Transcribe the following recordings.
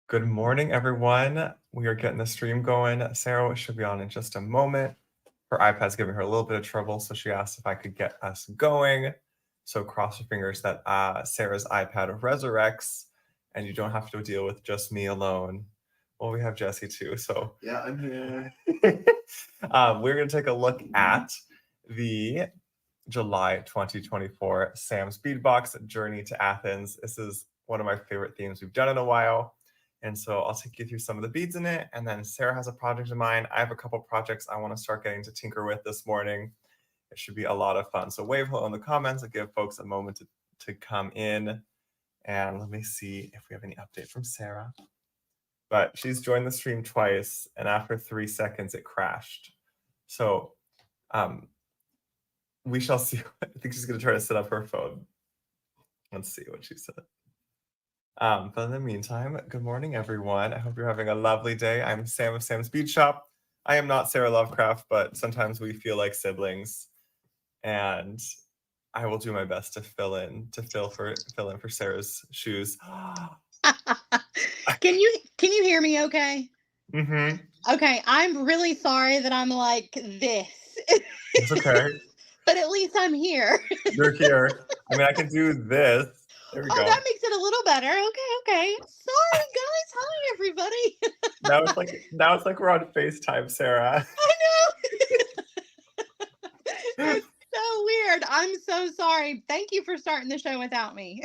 Good morning, everyone. We are getting the stream going. Sarah should be on in just a moment. Her iPad's giving her a little bit of trouble, so she asked if I could get us going. So cross your fingers that Sarah's iPad resurrects and you don't have to deal with just me alone. Well, we have Jesse too, so. Yeah, I'm here. We're going to take a look at the July 2024 Sam's Bead Box Journey to Athens. This is one of my favorite themes we've done in a while. And so I'll take you through some of the beads in it. And then Sarah has a project in mind. I have a couple projects I want to start getting to tinker with this morning. It should be a lot of fun. So wave hello in the comments and give folks a moment to come in. And let me see if we have any update from Sarah. But she's joined the stream twice. And after 3 seconds, it crashed. So we shall see. I think she's going to try to set up her phone. Let's see what she said. But in the meantime, good morning, everyone. I hope you're having a lovely day. I'm Sam of Sam's Bead Shop. I am not Sarah Lovecraft, but sometimes we feel like siblings, and I will do my best to fill in for Sarah's shoes. Can you hear me? Okay. Mm-hmm. Okay, I'm really sorry that I'm like this. It's okay. But at least I'm here. You're here. I mean, I can do this. There we go. That makes it a little better. Okay. Sorry, guys. Hi, everybody. Now it's like we're on FaceTime, Sarah. I know. It's so weird. I'm so sorry. Thank you for starting the show without me.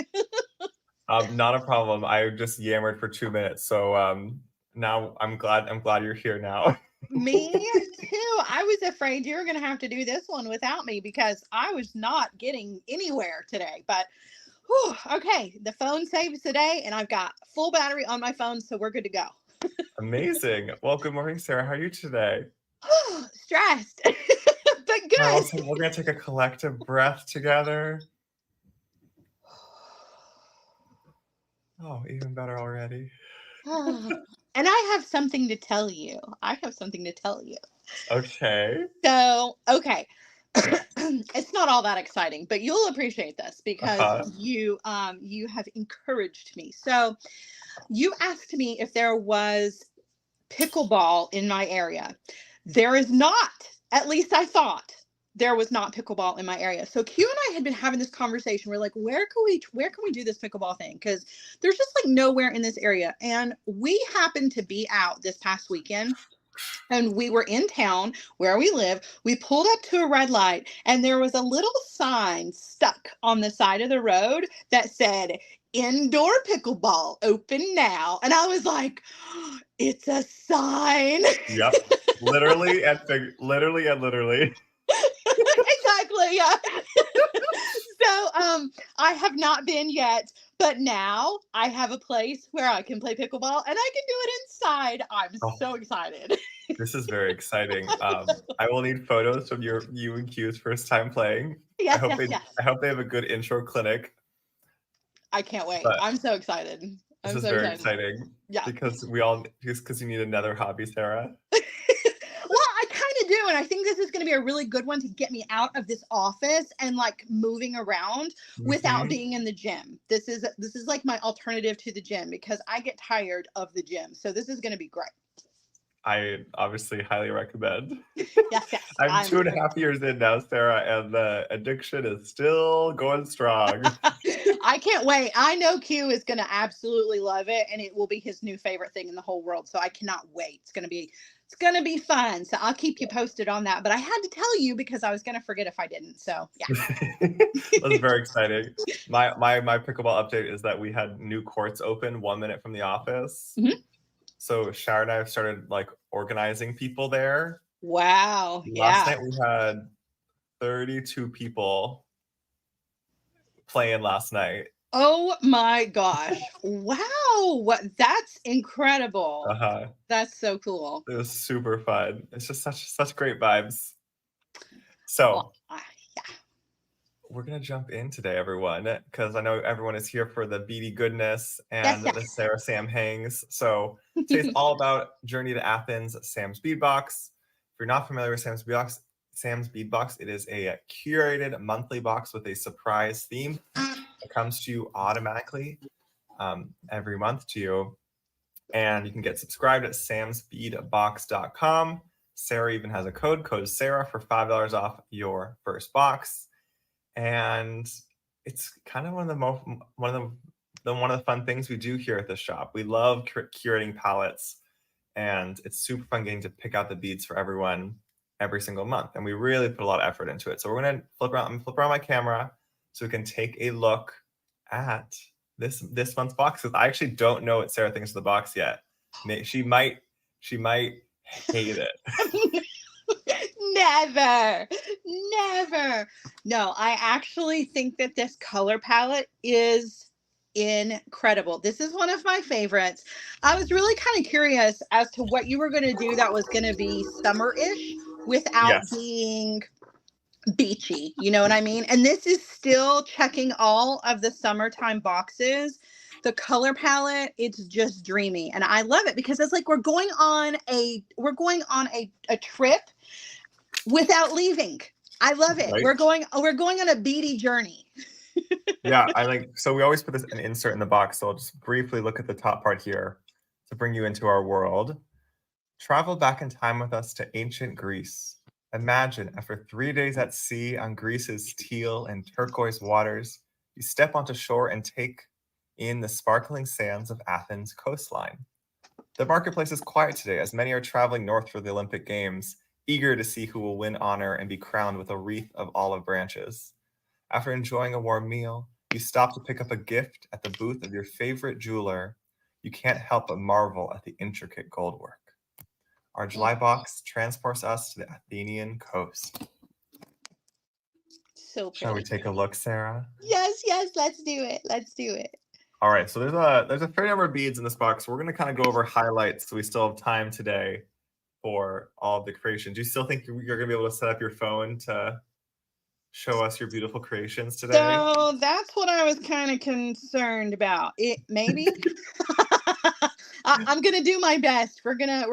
Not a problem. I just yammered for 2 minutes, so now I'm glad you're here now. Me too. I was afraid you were going to have to do this one without me because I was not getting anywhere today. But whew, okay, the phone saves today, and I've got full battery on my phone, so we're good to go. Amazing. Well, good morning, Sarah. How are you today? Stressed, but good. Also, we're going to take a collective breath together. Oh, even better already. And I have something to tell you. Okay. So, okay. It's not all that exciting, but you'll appreciate this because you have encouraged me. So you asked me if there was pickleball in my area. There is not. At least I thought there was not pickleball in my area. So Q and I had been having this conversation. We're like, where can we do this pickleball thing? Because there's just like nowhere in this area. And we happened to be out this past weekend. And we were in town where we live. We pulled up to a red light and there was a little sign stuck on the side of the road that said, "Indoor pickleball open now." And I was like, oh, it's a sign. Yep. Literally and literally. Exactly. Yeah. So I have not been yet, but now I have a place where I can play pickleball and I can do it inside. I'm so excited. This is very exciting. I will need photos from you and Q's first time playing. Yes, I hope they have a good intro clinic. I can't wait. I'm so excited. This is very exciting. Yeah. Because you need another hobby, Sarah. Do, and I think this is going to be a really good one to get me out of this office and like moving around without being in the gym. This is like my alternative to the gym because I get tired of the gym. So this is going to be great. I obviously highly recommend. Yes. I'm 2.5 years in now, Sarah, and the addiction is still going strong. I can't wait. I know Q is going to absolutely love it, and it will be his new favorite thing in the whole world. So I cannot wait. It's going to be fun. So I'll keep you posted on that. But I had to tell you because I was going to forget if I didn't. So yeah. That's very exciting. My pickleball update is that we had new courts open 1 minute from the office. Mm-hmm. So Sara and I have started like organizing people there. Wow. Last night we had 32 people playing last night. Oh my gosh. Wow. That's incredible. That's so cool. It was super fun. It's just such great vibes. So we're going to jump in today, everyone, because I know everyone is here for the beady goodness and the Sarah Sam hangs. So today's all about Journey to Athens, Sam's Bead Box. If you're not familiar with Sam's Bead Box, it is a curated monthly box with a surprise theme. It comes to you automatically every month to you. And you can get subscribed at samsbeadbox.com. Sara even has a code Sara for $5 off your first box. And it's kind of one of the fun things we do here at the shop. We love curating palettes, and it's super fun getting to pick out the beads for everyone every single month. And we really put a lot of effort into it. So we're gonna flip around my camera so we can take a look at this month's box, because I actually don't know what Sara thinks of the box yet. She might hate it. Never. No, I actually think that this color palette is incredible. This is one of my favorites. I was really kind of curious as to what you were going to do that was going to be summer-ish without being beachy. You know what I mean? And this is still checking all of the summertime boxes. The color palette, it's just dreamy, and I love it because it's like we're going on a trip without leaving. I love it. Right? We're going on a beady journey. Yeah, so we always put an insert in the box, so I'll just briefly look at the top part here to bring you into our world. Travel back in time with us to ancient Greece. Imagine, after 3 days at sea on Greece's teal and turquoise waters, you step onto shore and take in the sparkling sands of Athens coastline. The marketplace is quiet today, as many are traveling north for the Olympic Games, eager to see who will win honor and be crowned with a wreath of olive branches. After enjoying a warm meal, you stop to pick up a gift at the booth of your favorite jeweler. You can't help but marvel at the intricate gold work. Our July box transports us to the Athenian coast. So pretty. Shall we take a look, Sara? Yes, let's do it. All right, so there's a fair number of beads in this box. We're going to kind of go over highlights, so we still have time today for all of the creations. Do you still think you're going to be able to set up your phone to show us your beautiful creations today? So that's what I was kind of concerned about. It maybe I'm gonna do my best. We're gonna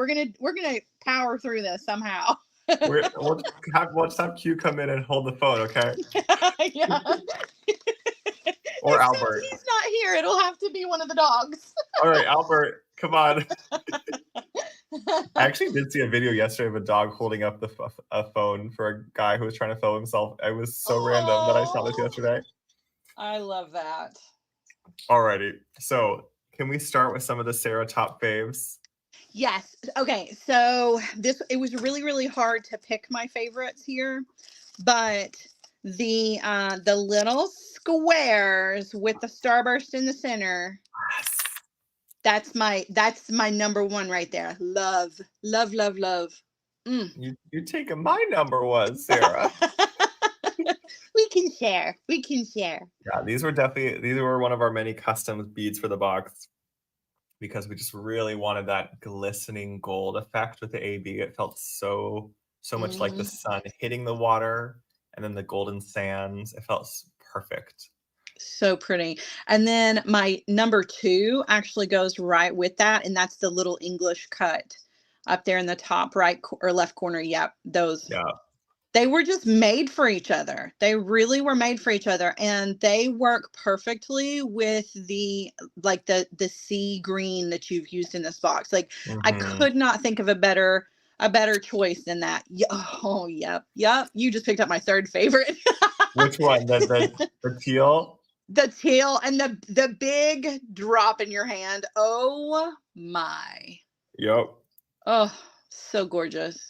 power through this somehow. We'll just have Q come in and hold the phone, okay? Yeah. Or Albert. Since he's not here, it'll have to be one of the dogs. All right, Albert, come on. I actually did see a video yesterday of a dog holding up a phone for a guy who was trying to film himself. It was so random that I saw this yesterday. I love that. Alrighty, so can we start with some of the Sara top faves? Yes. Okay, so it was really, really hard to pick my favorites here, but the little squares with the starburst in the center. Yes. That's my number one right there. Love. Mm. You taking my number one, Sara. We can share. Yeah, these were one of our many custom beads for the box, because we just really wanted that glistening gold effect with the AB. It felt so much like the sun hitting the water and then the golden sands. It felt perfect. So pretty. And then my number 2 actually goes right with that, and that's the little English cut up there in the top right or left corner. Yep, those. Yeah. They were just made for each other. They really were made for each other, and they work perfectly with the sea green that you've used in this box. Like, I could not think of a better choice than that. Oh, yep. You just picked up my third favorite. Which one? The teal? The teal and the big drop in your hand. Oh my. Yep. Oh, so gorgeous.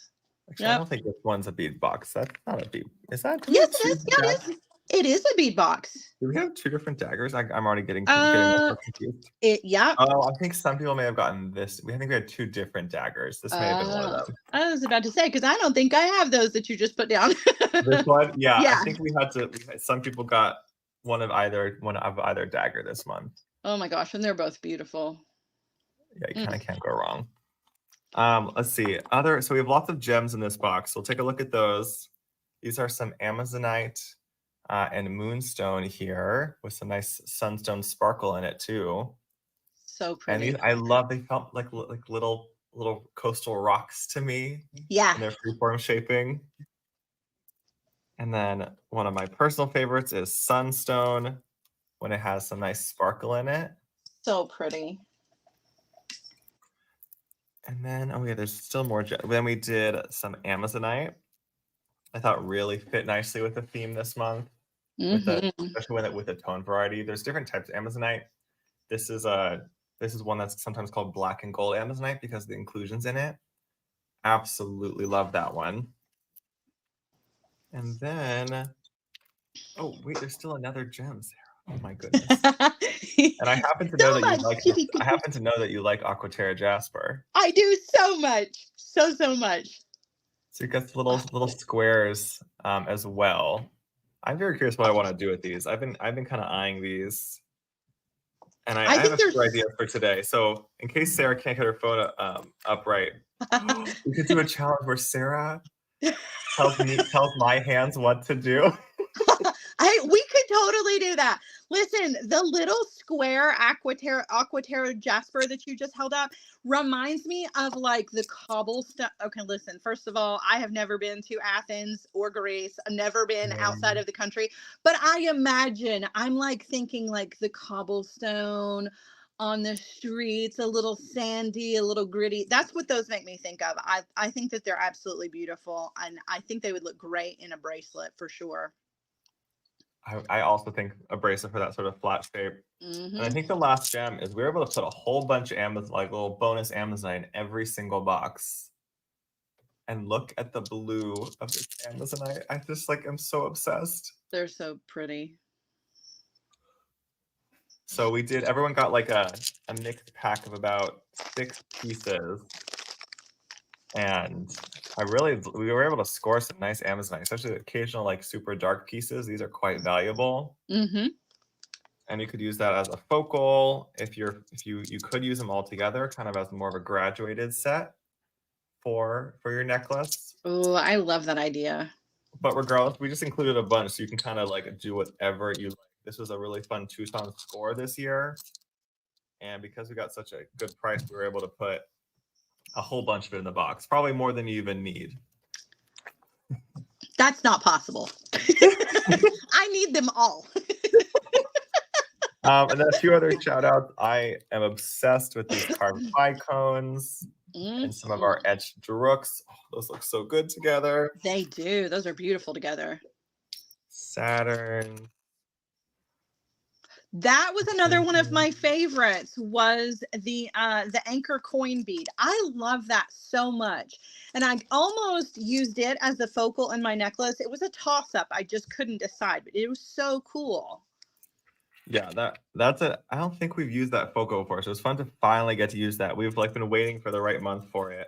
Actually, I don't think this one's a bead box. That's not a bead. Is that? Yes, it is. Yeah, it is. It is a bead box. Do we have 2 different daggers? I'm already getting confused. Yeah. Oh, I think some people may have gotten this. I think we had 2 different daggers. This may have been one of them. I was about to say, because I don't think I have those that you just put down. This one? Yeah. I think some people got one of either dagger this month. Oh my gosh, and they're both beautiful. Yeah, you kind of can't go wrong. Let's see. So we have lots of gems in this box. So we'll take a look at those. These are some Amazonite and moonstone here with some nice sunstone sparkle in it too. So pretty. And they felt like little coastal rocks to me. Yeah. In their freeform shaping. And then one of my personal favorites is sunstone, when it has some nice sparkle in it. So pretty. And then, oh yeah, there's still more. Then we did some Amazonite. I thought really fit nicely with the theme this month, with the Mm-hmm. especially with the tone variety. There's different types of Amazonite. This is one that's sometimes called black and gold Amazonite because of the inclusions in it. Absolutely love that one. And then, oh wait, there's still another gem, Sarah. Oh my goodness. And I happen to know So that you much. like. I happen to know that you like Aquaterra Jasper. I do so much, so much. So you got the little squares as well. I'm very curious what I want to do with these. I've been kind of eyeing these, and I have a few ideas for today. So in case Sarah can't get her phone up right, we could do a challenge where Sarah tells my hands what to do. We could totally do that. Listen, the little square Aquaterra Jasper that you just held up reminds me of like the cobblestone. Okay, listen, first of all, I have never been to Athens or Greece. I've never been outside of the country, but I imagine I'm like thinking like the cobblestone on the streets, a little sandy, a little gritty. That's what those make me think of. I think that they're absolutely beautiful, and I think they would look great in a bracelet for sure. I also think a bracelet for that sort of flat shape. Mm-hmm. And I think the last gem is we were able to put a whole bunch of like little bonus Amazonite in every single box. And look at the blue of this Amazonite. I just like am so obsessed. They're so pretty. So we did, everyone got like a mixed pack of about 6 pieces. And we were able to score some nice Amazonite, especially the occasional like super dark pieces. These are quite valuable. Mm-hmm. And you could use that as a focal if you could use them all together, kind of as more of a graduated set for your necklace. Oh, I love that idea. But regardless, we just included a bunch so you can kind of like do whatever you like. This was a really fun two-song score this year. And because we got such a good price, we were able to put a whole bunch of it in the box, probably more than you even need. That's not possible. I need them all. And then a few other shout outs. I am obsessed with these carved pie cones and some of our etched drooks. Oh, those look so good together. They do. Those are beautiful together. Saturn. That was another one of my favorites, was the anchor coin bead. I love that so much. And I almost used it as the focal in my necklace. It was a toss-up. I just couldn't decide, but it was so cool. Yeah, I don't think we've used that focal before, so it's fun to finally get to use that. We've like been waiting for the right month for it.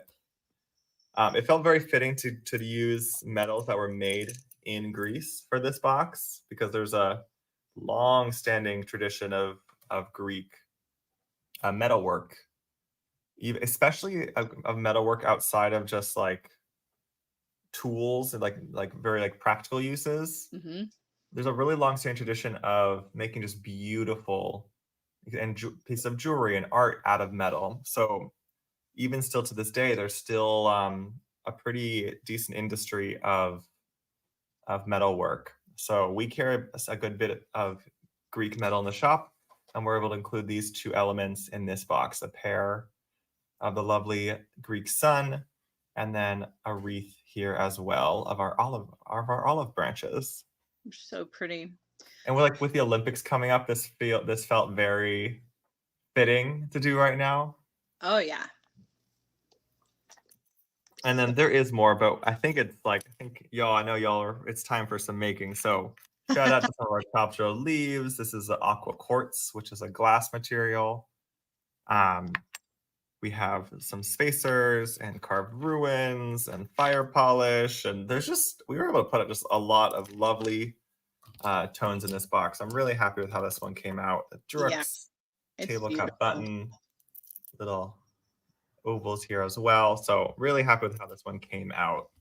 It felt very fitting to use metals that were made in Greece for this box, because there's a long-standing tradition of Greek metalwork, especially of metalwork outside of just like tools and like very like practical uses. Mm-hmm. There's a really long-standing tradition of making just beautiful and pieces of jewelry and art out of metal. So even still to this day, there's still a pretty decent industry of metalwork. So we carry a good bit of Greek metal in the shop, and we're able to include these two elements in this box: a pair of the lovely Greek sun, and then a wreath here as well of our olive branches. So pretty. And we're like, with the Olympics coming up, this felt very fitting to do right now. Oh yeah. And then there is more, but I think y'all, I know y'all it's time for some making. So shout out to some of our top row leaves. This is the aqua quartz, which is a glass material. We have some spacers and carved ruins and fire polish. And we were able to put up just a lot of lovely tones in this box. I'm really happy with how this one came out. The drooks, table cup button, little ovals here as well. So really happy with how this one came out.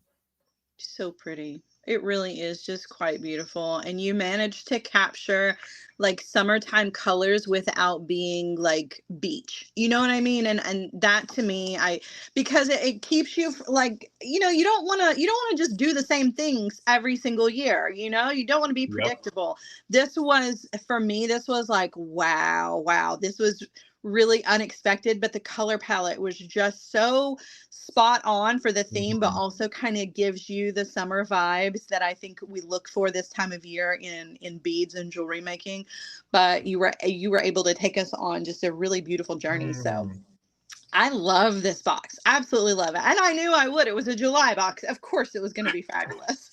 So pretty. It really is just quite beautiful. And you managed to capture like summertime colors without being like beach. You know what I mean? And that to me, because it keeps you like, you don't want to just do the same things every single year. You don't want to be predictable. Yep. For me, this was like, wow. This was really unexpected, but the color palette was just so spot on for the theme, but Mhm. also kind of gives you the summer vibes that I think we look for this time of year in beads and jewelry making. But you were able to take us on just a really beautiful journey. So Mm. I love this box. Absolutely love it. And I knew I would. It was a July box. Of course it was going to be fabulous.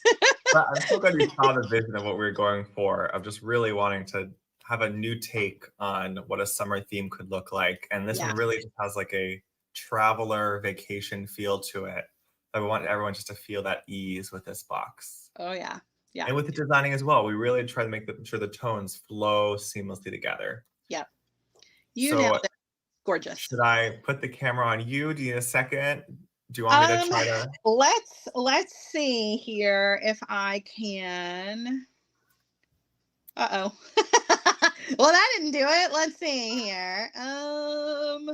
But I'm so glad you saw the vision of what we were going for, of just really wanting to have a new take on what a summer theme could look like. And this one Yeah. really just has like a traveler vacation feel to it. I want everyone just to feel that ease with this box. Oh yeah. Yeah. And with the designing as well, we really try to make sure the tones flow seamlessly together. Yep. You nailed So it. Gorgeous. should I put the camera on you? Do you need a second? Do you want me to try to? Let's see here if I can. Uh-oh. Well, that didn't do it. Let's see here. I'm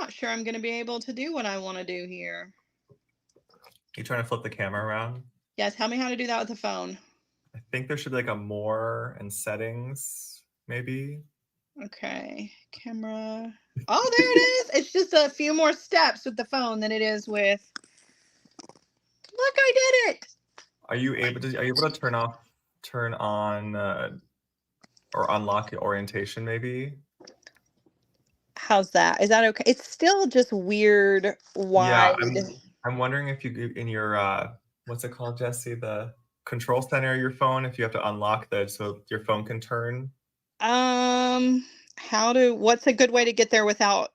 not sure I'm going to be able to do what I want to do here. You trying to flip the camera around? Yes, tell me how to do that with the phone. I think there should be like a more and settings, maybe. Okay, camera. Oh, there it is. It's just a few more steps with the phone than it is with. Look, I did it. Are you able to turn on, or unlock your orientation maybe? How's that? Is that okay? It's still just weird, Yeah, wide. I'm wondering if in your what's it called, Jesse? The control center of your phone, if you have to unlock so your phone can turn. What's a good way to get there without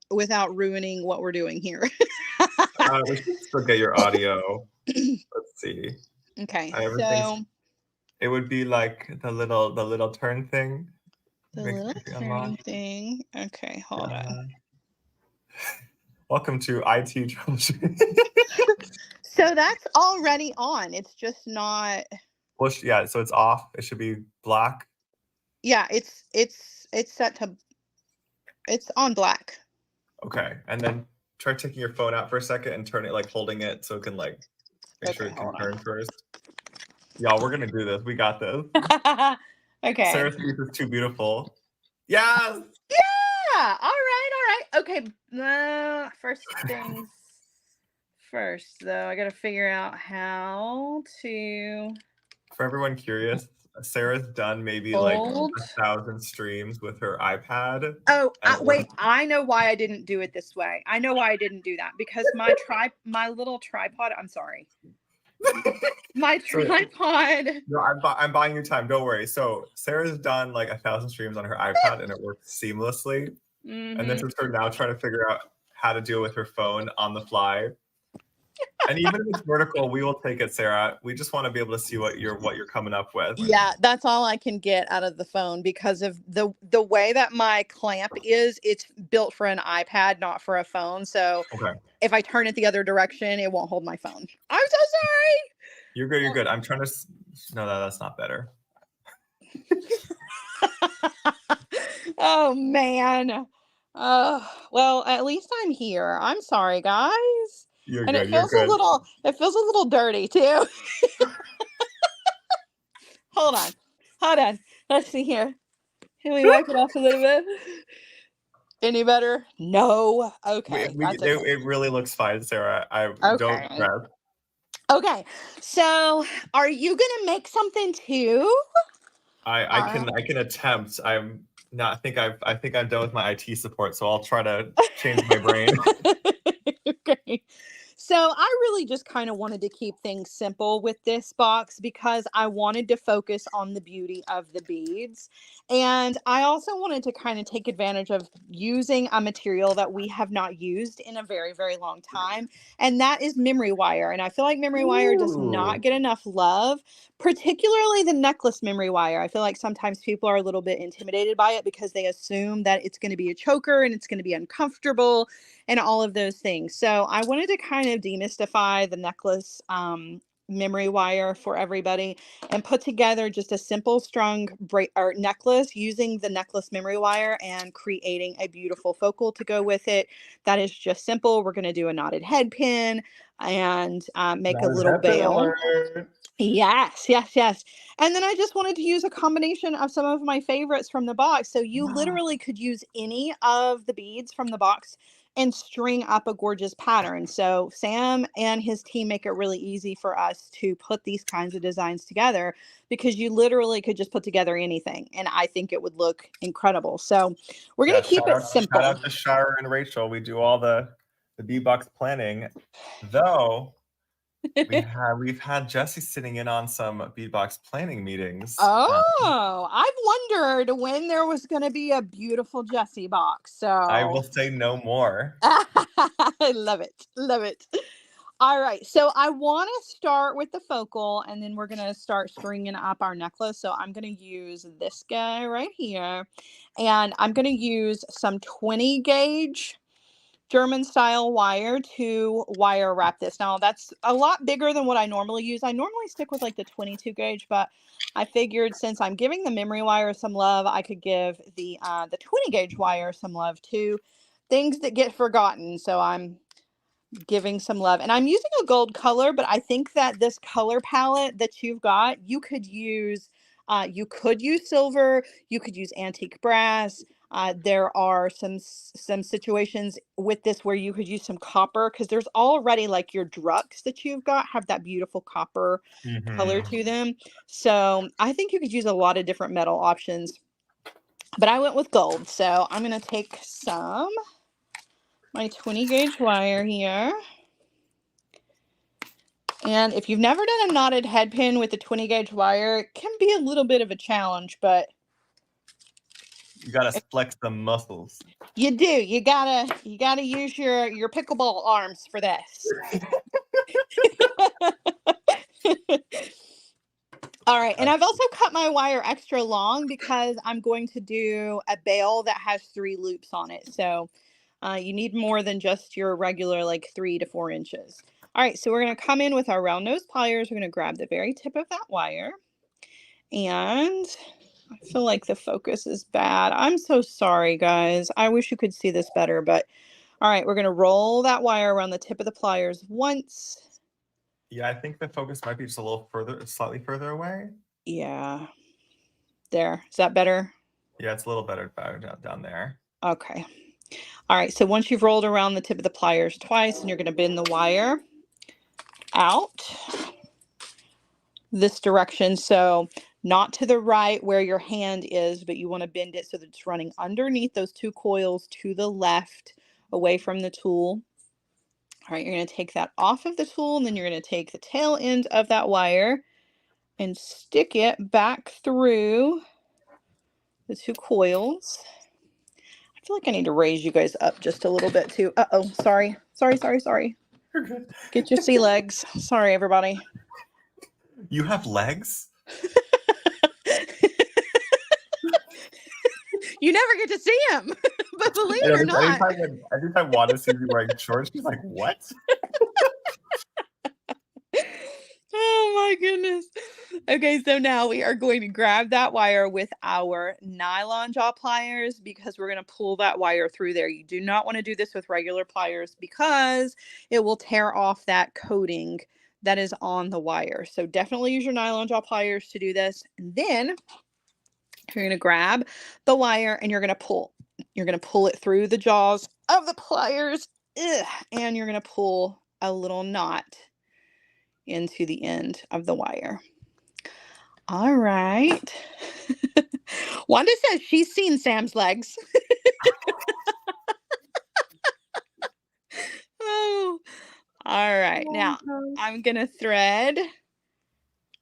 ruining what we're doing here? We should still get your audio. Let's see. Okay, Everything's. so It would be like the little turn thing. the Make little if you turn unlock. thing. Okay, hold on. Yeah. Welcome to IT troubleshooting. So that's already on. It's just not. Well, yeah, so it's off. It should be black. Yeah, it's set to. It's on black. Okay, and then try taking your phone out for a second and turn it, like holding it so it can like make sure Okay, it can hold on. turn first. Y'all, we're gonna do this. We got this. Okay. Sarah's piece is too beautiful. Yes. Yeah. All right. Okay. First things first, though, I gotta figure out how to. For everyone curious, Sarah's done maybe like 1,000 streams with her iPad. Oh, wait! I know why I didn't do it this way. I know why I didn't do that, because my little tripod. I'm sorry. My tripod. No, I'm buying you time. Don't worry. So Sarah's done like 1,000 streams on her iPad, and it works seamlessly. Mm-hmm. And this is her now trying to figure out how to deal with her phone on the fly. And even if it's vertical, we will take it, Sarah. We just want to be able to see what you're coming up with. Yeah, that's all I can get out of the phone because of the way that my clamp is. It's built for an iPad, not for a phone. So if I turn it the other direction, it won't hold my phone. I'm so sorry. You're good. You're good. I'm trying to. No, that's not better. Oh man. Well, at least I'm here. I'm sorry, guys. You're and good. It feels a little dirty too. Hold on. Let's see here. Can we wipe it off a little bit? Any better? No. Okay. It really looks fine, Sarah. Don't stress. Okay. So, are you gonna make something too? I can attempt. I'm not. I think I'm done with my IT support, so I'll try to change my brain. Okay. So I really just kind of wanted to keep things simple with this box because I wanted to focus on the beauty of the beads. And I also wanted to kind of take advantage of using a material that we have not used in a very, very long time. And that is memory wire. And I feel like memory wire does not get enough love, particularly the necklace memory wire. I feel like sometimes people are a little bit intimidated by it because they assume that it's going to be a choker and it's going to be uncomfortable and all of those things. So I wanted to kind of demystify the necklace memory wire for everybody and put together just a simple strung necklace using the necklace memory wire and creating a beautiful focal to go with it. That is just simple. We're going to do a knotted head pin, and make a That is little happen bail. alert. Yes, yes, yes. And then I just wanted to use a combination of some of my favorites from the box. So you Wow. literally could use any of the beads from the box and string up a gorgeous pattern. So Sam and his team make it really easy for us to put these kinds of designs together, because you literally could just put together anything, and I think it would look incredible. So we're going Yeah, to keep it shout simple. out to Shara and Rachel. We do all the Bead Box planning, though. We've had Jesse sitting in on some Bead Box planning meetings. Oh, I've wondered when there was going to be a beautiful Jessie box. So I will say no more. I love it. Love it. All right. So I want to start with the focal, and then we're going to start stringing up our necklace. So I'm going to use this guy right here, and I'm going to use some 20 gauge German style wire to wire wrap this. Now that's a lot bigger than what I normally use. I normally stick with like the 22 gauge, but I figured since I'm giving the memory wire some love, I could give the 20 gauge wire some love too. Things that get forgotten. So I'm giving some love, and I'm using a gold color, but I think that this color palette that you've got, you could use silver, you could use antique brass. There are some situations with this where you could use some copper, because there's already like your drucks that you've got have that beautiful copper color to them. So I think you could use a lot of different metal options, but I went with gold. So I'm going to take my 20 gauge wire here. And if you've never done a knotted head pin with a 20 gauge wire, it can be a little bit of a challenge, but you gotta flex the muscles. You do. You gotta use your pickleball arms for this. All right, and I've also cut my wire extra long because I'm going to do a bail that has 3 loops on it. So you need more than just your regular like 3 to 4 inches. All right, so we're going to come in with our round nose pliers. We're going to grab the very tip of that wire, and I feel like the focus is bad. I'm so sorry, guys. I wish you could see this better, but all right, we're going to roll that wire around the tip of the pliers once. Yeah, I think the focus might be just a little further, slightly further away. Yeah. There. Is that better? Yeah, it's a little better down there. Okay. All right, so once you've rolled around the tip of the pliers twice, and you're going to bend the wire out this direction. So not to the right where your hand is, but you want to bend it so that it's running underneath those 2 coils to the left, away from the tool. All right, you're going to take that off of the tool, and then you're going to take the tail end of that wire and stick it back through the 2 coils. I feel like I need to raise you guys up just a little bit too. Uh-oh, sorry. You're good. Get your sea legs. Sorry, everybody. You have legs? You never get to see him, but believe it or not. Anytime Wanda sees you wearing shorts, she's like, what? Oh my goodness. Okay, so now we are going to grab that wire with our nylon jaw pliers, because we're going to pull that wire through there. You do not want to do this with regular pliers because it will tear off that coating that is on the wire. So definitely use your nylon jaw pliers to do this. And then you're going to grab the wire and you're going to pull. You're going to pull it through the jaws of the pliers. And you're going to pull a little knot into the end of the wire. All right. Wanda says she's seen Sam's legs. Oh, all right. Now I'm going to thread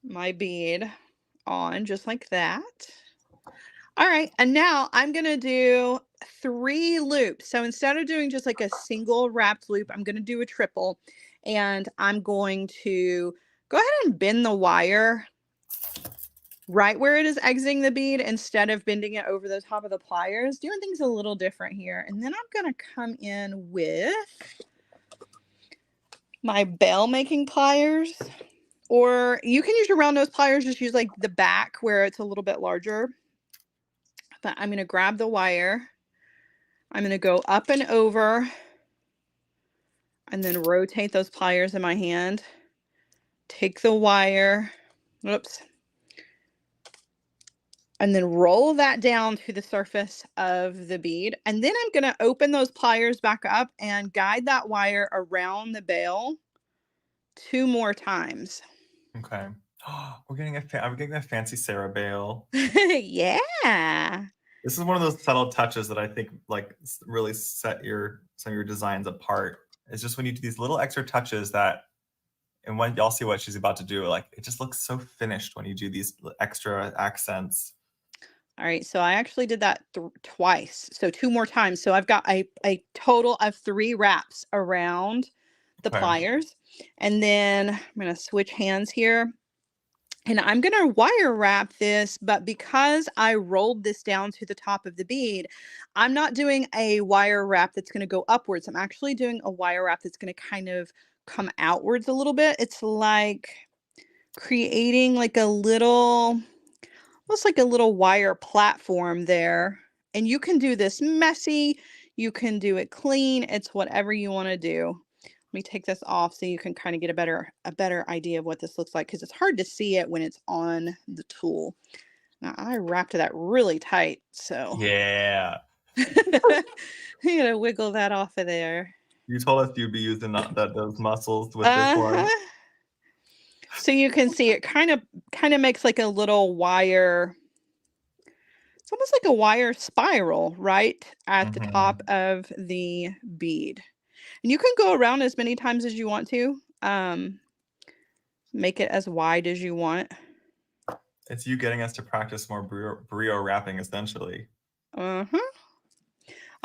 my bead on just like that. All right. And now I'm going to do 3 loops. So instead of doing just like a single wrapped loop, I'm going to do a triple, and I'm going to go ahead and bend the wire right where it is exiting the bead instead of bending it over the top of the pliers, doing things a little different here. And then I'm going to come in with my bail making pliers, or you can use your round nose pliers, just use like the back where it's a little bit larger. But I'm going to grab the wire. I'm going to go up and over and then rotate those pliers in my hand. Take the wire, whoops, and then roll that down to the surface of the bead. And then I'm going to open those pliers back up and guide that wire around the bail 2 more times. Okay. I'm getting a fancy Sara bail. Yeah. This is one of those subtle touches that I think like really set some of your designs apart. It's just when you do these little extra touches that, and when y'all see what she's about to do, like it just looks so finished when you do these extra accents. All right, so I actually did that twice, so 2 more times. So I've got a total of 3 wraps around the Okay. pliers. And then I'm going to switch hands here. And I'm going to wire wrap this, but because I rolled this down to the top of the bead, I'm not doing a wire wrap that's going to go upwards. I'm actually doing a wire wrap that's going to kind of come outwards a little bit. It's like creating like a little, almost like a little wire platform there. And you can do this messy, you can do it clean. It's whatever you want to do. Let me take this off so you can kind of get a better idea of what this looks like, because it's hard to see it when it's on the tool. Now I wrapped that really tight, so Yeah. I'm gonna wiggle that off of there. You told us you'd be using those muscles with this one. So you can see it kind of makes like a little wire. It's almost like a wire spiral right at the top of the bead. And you can go around as many times as you want to. Make it as wide as you want. It's you getting us to practice more brio wrapping, essentially. All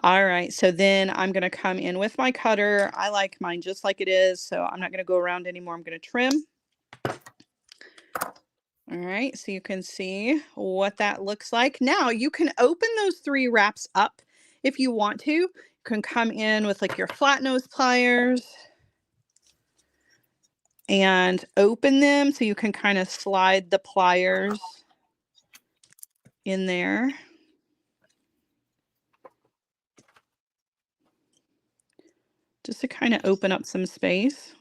right, so then I'm going to come in with my cutter. I like mine just like it is, so I'm not going to go around anymore. I'm going to trim. All right, so you can see what that looks like. Now you can open those 3 wraps up if you want to. You can come in with like your flat nose pliers and open them so you can kind of slide the pliers in there. Just to kind of open up some space.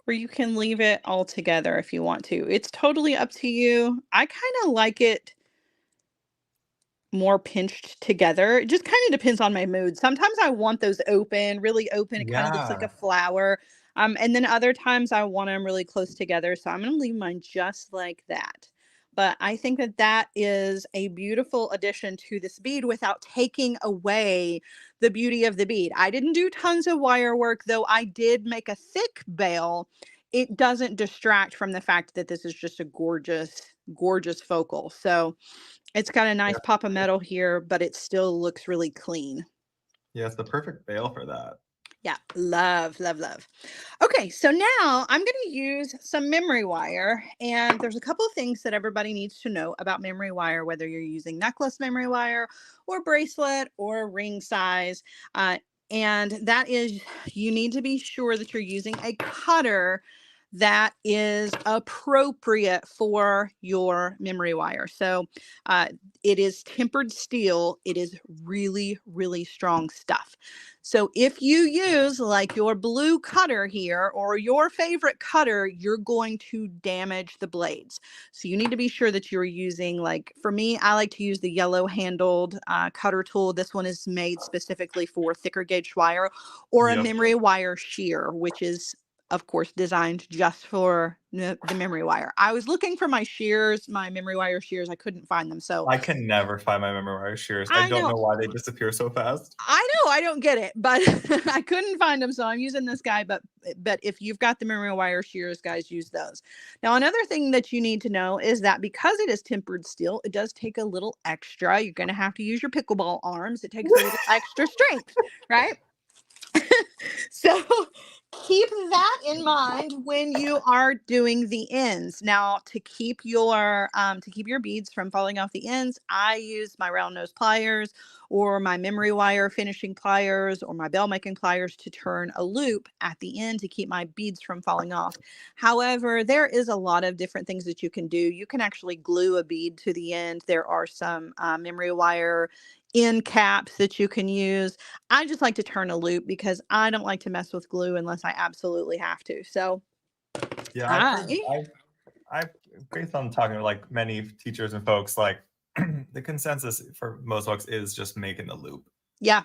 Or you can leave it all together if you want to. It's totally up to you. I kind of like it more pinched together. It just kind of depends on my mood. Sometimes I want those open, really open. It kind of looks like a flower. And then other times I want them really close together. So I'm going to leave mine just like that. But I think that that is a beautiful addition to this bead without taking away the beauty of the bead. I didn't do tons of wire work, though I did make a thick bail. It doesn't distract from the fact that this is just a gorgeous, gorgeous focal. So it's got a nice pop of metal here, but it still looks really clean. Yeah, it's the perfect bail for that. Yeah, love, love, love. Okay, so now I'm going to use some memory wire, and there's a couple of things that everybody needs to know about memory wire, whether you're using necklace memory wire or bracelet or ring size. And that is, you need to be sure that you're using a cutter that is appropriate for your memory wire. So it is tempered steel. It is really, really strong stuff. So if you use like your blue cutter here or your favorite cutter, you're going to damage the blades. So you need to be sure that you're using, like for me, I like to use the yellow handled cutter tool. This one is made specifically for thicker gauge wire, or a memory wire shear, which is of course designed just for the memory wire. I was looking for my shears, my memory wire shears. I couldn't find them. So I can never find my memory wire shears. I don't know why they disappear so fast. I know, I don't get it, but I couldn't find them, so I'm using this guy. But if you've got the memory wire shears, guys, use those. Now, another thing that you need to know is that because it is tempered steel, it does take a little extra. You're going to have to use your pickleball arms. It takes a little extra strength, right? So keep that in mind when you are doing the ends. Now, to keep your beads from falling off the ends, I use my round nose pliers or my memory wire finishing pliers or my bell making pliers to turn a loop at the end to keep my beads from falling off. However, there is a lot of different things that you can do. You can actually glue a bead to the end. There are some memory wire end caps that you can use. I just like to turn a loop because I don't like to mess with glue unless I absolutely have to. So Yeah, I I've based on talking to like many teachers and folks, like the consensus for most folks is just making the loop. Yeah.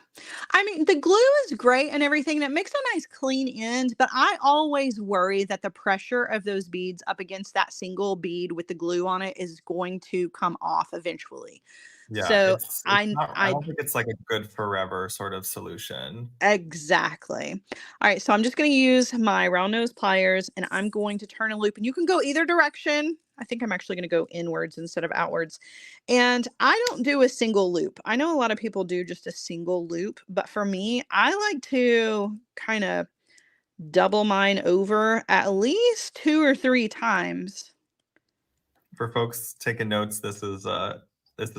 I mean, the glue is great and everything, and it makes a nice clean end, but I always worry that the pressure of those beads up against that single bead with the glue on it is going to come off eventually. Yeah, So it's I not. I I don't think it's like a good forever sort of solution. exactly. All right, so I'm just going to use my round nose pliers and I'm going to turn a loop, and you can go either direction. I think I'm actually going to go inwards instead of outwards. And I don't do a single loop. I know a lot of people do just a single loop, but for me, I like to kind of double mine over at least 2 or 3 times. For folks taking notes, this is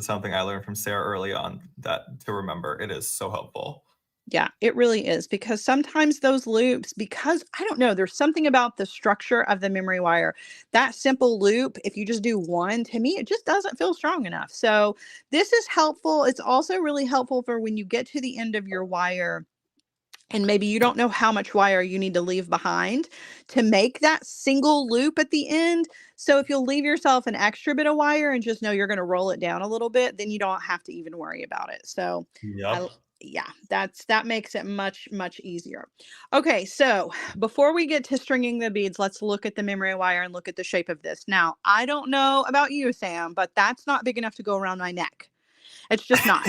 something I learned from Sarah early on that to remember. It is so helpful. Yeah, it really is, because sometimes those loops, because I don't know, there's something about the structure of the memory wire. That simple loop, if you just do one, to me, it just doesn't feel strong enough. So this is helpful. It's also really helpful for when you get to the end of your wire and maybe you don't know how much wire you need to leave behind to make that single loop at the end. So if you'll leave yourself an extra bit of wire and just know you're going to roll it down a little bit, then you don't have to even worry about it. So I Yep. yeah, that makes it much easier. Okay, so before we get to stringing the beads, let's look at the memory wire and look at the shape of this. Now, I don't know about you, Sam, but that's not big enough to go around my neck. It's just not.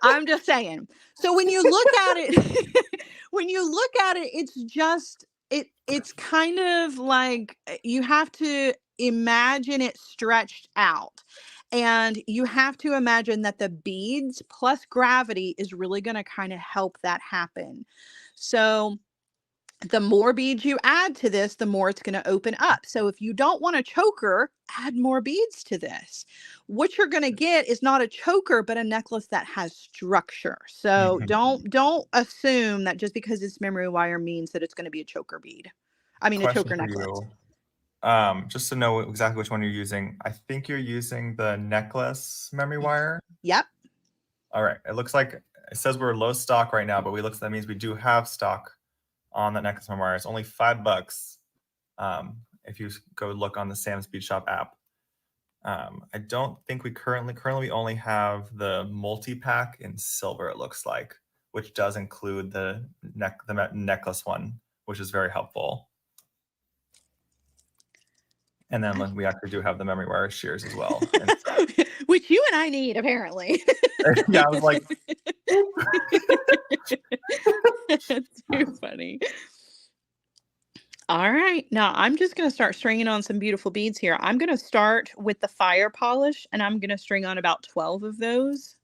I'm just saying. So when you look at it, when you look at it, it's just it's kind of like you have to imagine it stretched out. And you have to imagine that the beads plus gravity is really going to kind of help that happen. So the more beads you add to this, the more it's going to open up. So if you don't want a choker, add more beads to this. What you're going to get is not a choker, but a necklace that has structure. So Mhm. don't assume that just because it's memory wire means that it's going to be a choker bead. I mean, a Question choker for necklace. you. Just to know exactly which one you're using. I think you're using the necklace memory wire. Yep. All right. It looks like it says we're low stock right now, but that means we do have stock on that necklace memory wire. It's only $5. If you go look on the Sam's Bead Shop app. I don't think we currently we only have the multi-pack in silver, it looks like, which does include the necklace one, which is very helpful. And then we actually do have the memory wire shears as well. Which you and I need, apparently. Yeah, I was like, That's too funny. All right, now I'm just going to start stringing on some beautiful beads here. I'm going to start with the fire polish, and I'm going to string on about 12 of those.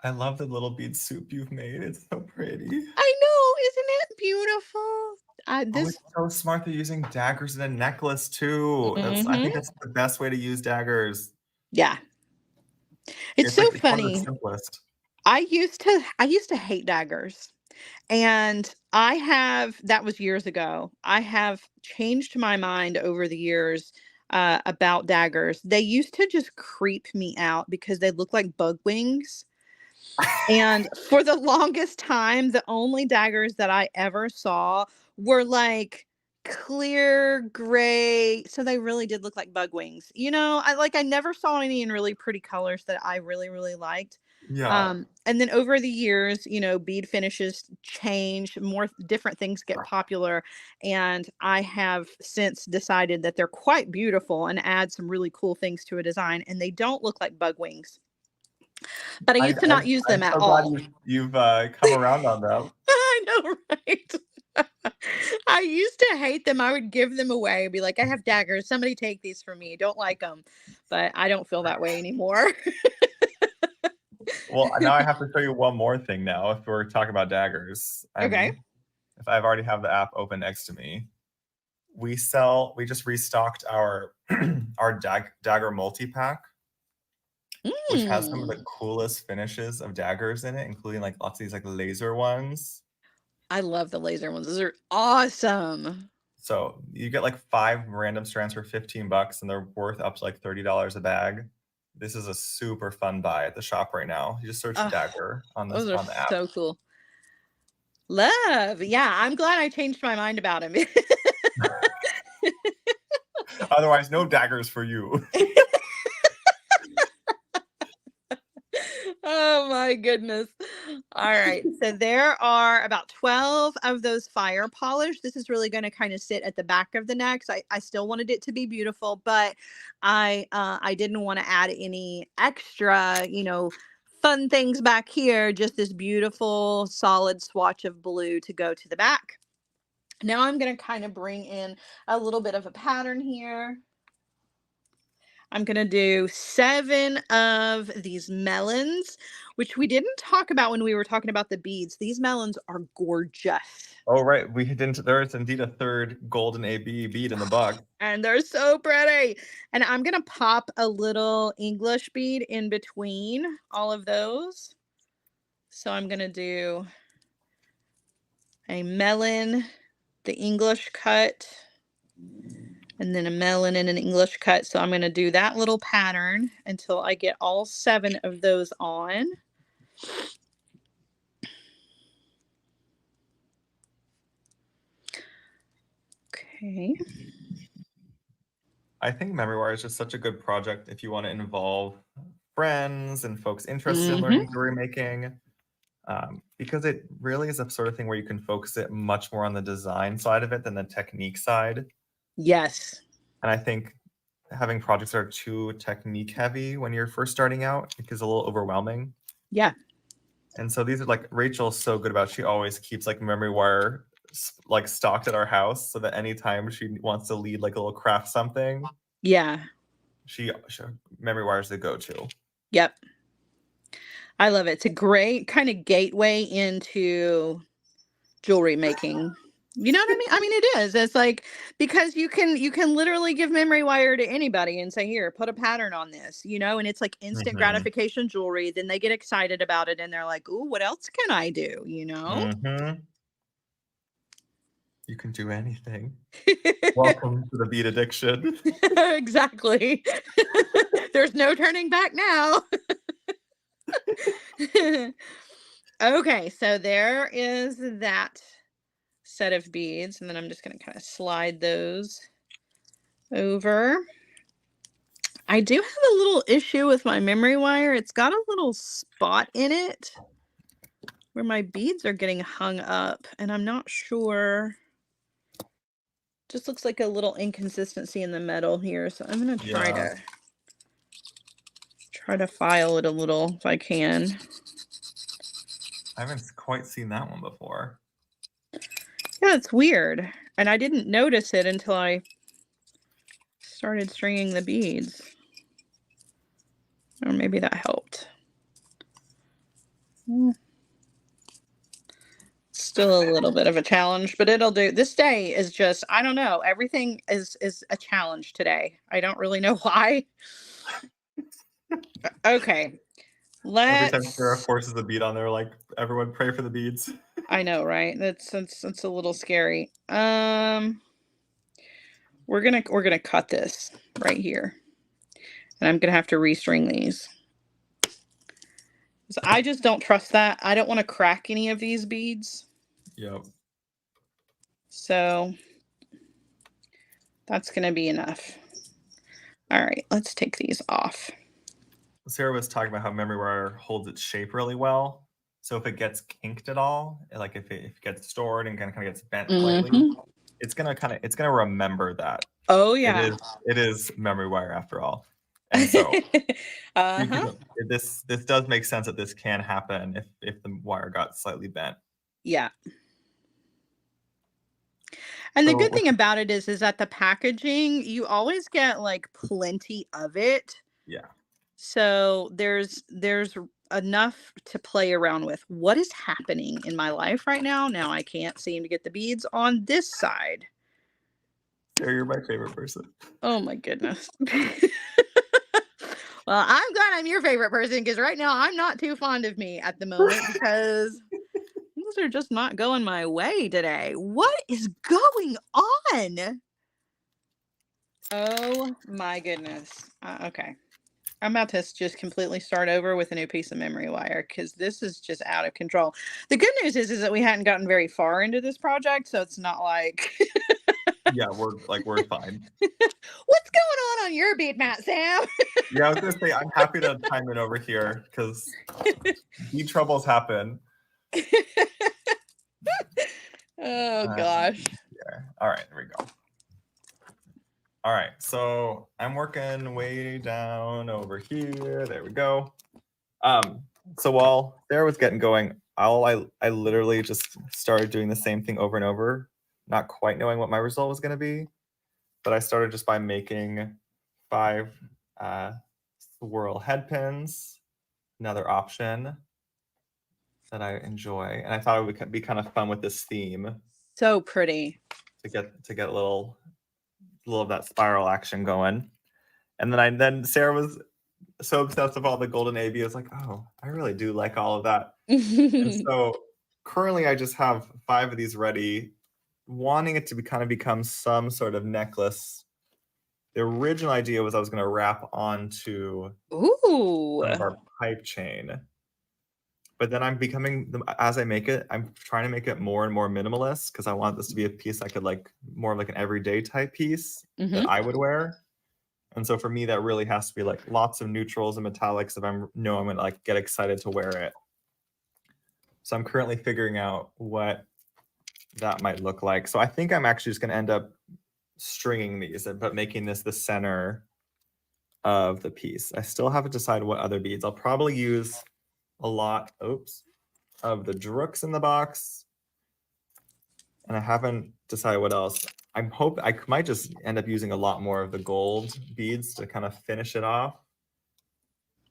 I love the little bead soup you've made. It's so pretty. I know, isn't it beautiful? Oh, it's so smart. They're using daggers in a necklace too. I think that's the best way to use daggers. Yeah. It's so It's one of the funny. simplest. I used to hate daggers. And that was years ago. I have changed my mind over the years about daggers. They used to just creep me out because they look like bug wings. And for the longest time, the only daggers that I ever saw were like clear gray. So they really did look like bug wings. I never saw any in really pretty colors that I really liked. Yeah. And then over the years, bead finishes change, more different things get popular. And I have since decided that they're quite beautiful and add some really cool things to a design. And they don't look like bug wings. But I used to not use them I'm at so glad all. you've come around on them. I know, right? I used to hate them. I would give them away, be like, I have daggers. Somebody take these from me. Don't like them. But I don't feel that way anymore. Well, now I have to show you one more thing now if we're talking about daggers. Okay. If I've already have the app open next to me. We just restocked our our dagger multi-pack, which has some of the coolest finishes of daggers in it, including like lots of these like laser ones. I love the laser ones. Those are awesome. So you get like 5 random strands for $15 and they're worth up to like $30 a bag. This is a super fun buy at the shop right now. You just search dagger on Those the are app. so cool. Love. Yeah, I'm glad I changed my mind about him. Otherwise, no daggers for you. Oh my goodness. All right. So there are about 12 of those fire polish. This is really going to kind of sit at the back of the neck. So I still wanted it to be beautiful, but I didn't want to add any extra, fun things back here. Just this beautiful solid swatch of blue to go to the back. Now I'm going to kind of bring in a little bit of a pattern here. I'm going to do 7 of these melons, which we didn't talk about when we were talking about the beads. These melons are gorgeous. Oh, right. We didn't. There is indeed a third golden AB bead in the box. And they're so pretty. And I'm going to pop a little English bead in between all of those. So I'm going to do a melon, the English cut, and then a melon and an English cut. So I'm going to do that little pattern until I get all 7 of those on. Okay. I think memory wire is just such a good project if you want to involve friends and folks interested in learning jewelry making, because it really is a sort of thing where you can focus it much more on the design side of it than the technique side. Yes. And I think having projects that are too technique heavy when you're first starting out is a little overwhelming. Yeah. And so these are like, Rachel's so good about, she always keeps like memory wire like stocked at our house so that anytime she wants to lead like a little craft something, yeah, she memory wire is the go-to. Yep. I love it. It's a great kind of gateway into jewelry making. You know what I mean? I mean, it is. It's like, because you can literally give memory wire to anybody and say, here, put a pattern on this, and it's like instant gratification jewelry. Then they get excited about it and they're like, ooh, what else can I do? You can do anything. Welcome to the bead addiction. Exactly. There's no turning back now. Okay, so there is that set of beads, and then I'm just going to kind of slide those over. I do have a little issue with my memory wire. It's got a little spot in it where my beads are getting hung up, and I'm not sure. Just looks like a little inconsistency in the metal here, so I'm going to try to file it a little if I can. I haven't quite seen that one before. Yeah, it's weird. And I didn't notice it until I started stringing the beads. Or maybe that helped. Still a little bit of a challenge, but it'll do. This day is just, I don't know. Everything is a challenge today. I don't really know why. Okay. Every time Sara forces the bead on there, like, everyone pray for the beads. I know, right? That's a little scary. We're gonna cut this right here, and I'm gonna have to restring these. So I just don't trust that. I don't want to crack any of these beads. Yep. So that's gonna be enough. All right, let's take these off. Sara was talking about how memory wire holds its shape really well. So if it gets kinked at all, like if it gets stored and kind of gets bent slightly, it's gonna remember that. Oh yeah, it is memory wire after all. And so this does make sense that this can happen if the wire got slightly bent. Yeah. And the good thing about it is that the packaging, you always get like plenty of it. Yeah. So there's enough to play around with. What is happening in my life right now? Now I can't seem to get the beads on this side. Sara, you're my favorite person. Oh my goodness. Well, I'm glad I'm your favorite person, because right now I'm not too fond of me at the moment, because things are just not going my way today. What is going on? Oh my goodness. Okay. I'm about to just completely start over with a new piece of memory wire because this is just out of control. The good news is that we hadn't gotten very far into this project, so it's not like Yeah, we're fine. what's going on your bead mat, Sam? Yeah, I was gonna say I'm happy to chime in over here because bead troubles happen. Oh gosh. Yeah. All right, there we go. All right, so I'm working way down over here. There we go. So while Sarah was getting going, I literally just started doing the same thing over and over, not quite knowing what my result was going to be, but I started just by making 5 swirl head pins, another option that I enjoy, and I thought it would be kind of fun with this theme So pretty. to get a little of that spiral action going. And then Sarah was so obsessed with all the golden AB. I was like, oh, I really do like all of that. And so currently I just have 5 of these ready, wanting it to kind of become some sort of necklace. The original idea was I was going to wrap onto Ooh. some of our pipe chain. But then as I make it, I'm trying to make it more and more minimalist because I want this to be a piece I could more of like an everyday type piece that I would wear. And so for me, that really has to be like lots of neutrals and metallics if I'm going to like get excited to wear it. So I'm currently figuring out what that might look like. So I think I'm actually just going to end up stringing these, but making this the center of the piece. I still haven't decided what other beads. I'll probably use a lot, of the drooks in the box. And I haven't decided what else. I might just end up using a lot more of the gold beads to kind of finish it off.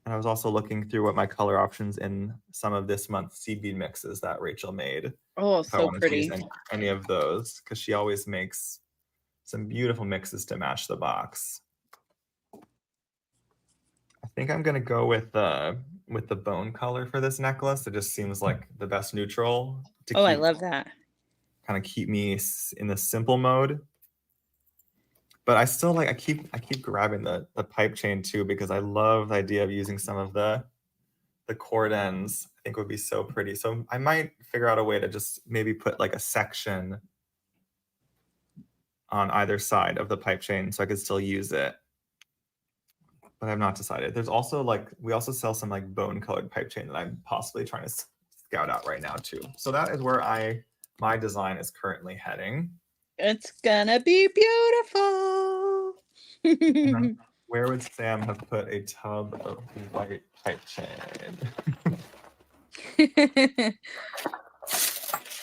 And I was also looking through what my color options in some of this month's seed bead mixes that Rachel made. Oh, If I so wanted to pretty. use any of those, because she always makes some beautiful mixes to match the box. I think I'm gonna go with the bone color for this necklace. It just seems like the best neutral to I love that. kind of keep me in the simple mode. But I still I keep grabbing the pipe chain too because I love the idea of using some of the cord ends. I think would be so pretty. So I might figure out a way to just maybe put like a section on either side of the pipe chain so I could still use it. But I've not decided. There's also we also sell some bone colored pipe chain that I'm possibly trying to scout out right now too. So that is where my design is currently heading. It's gonna be beautiful. Where would Sam have put a tub of white pipe chain?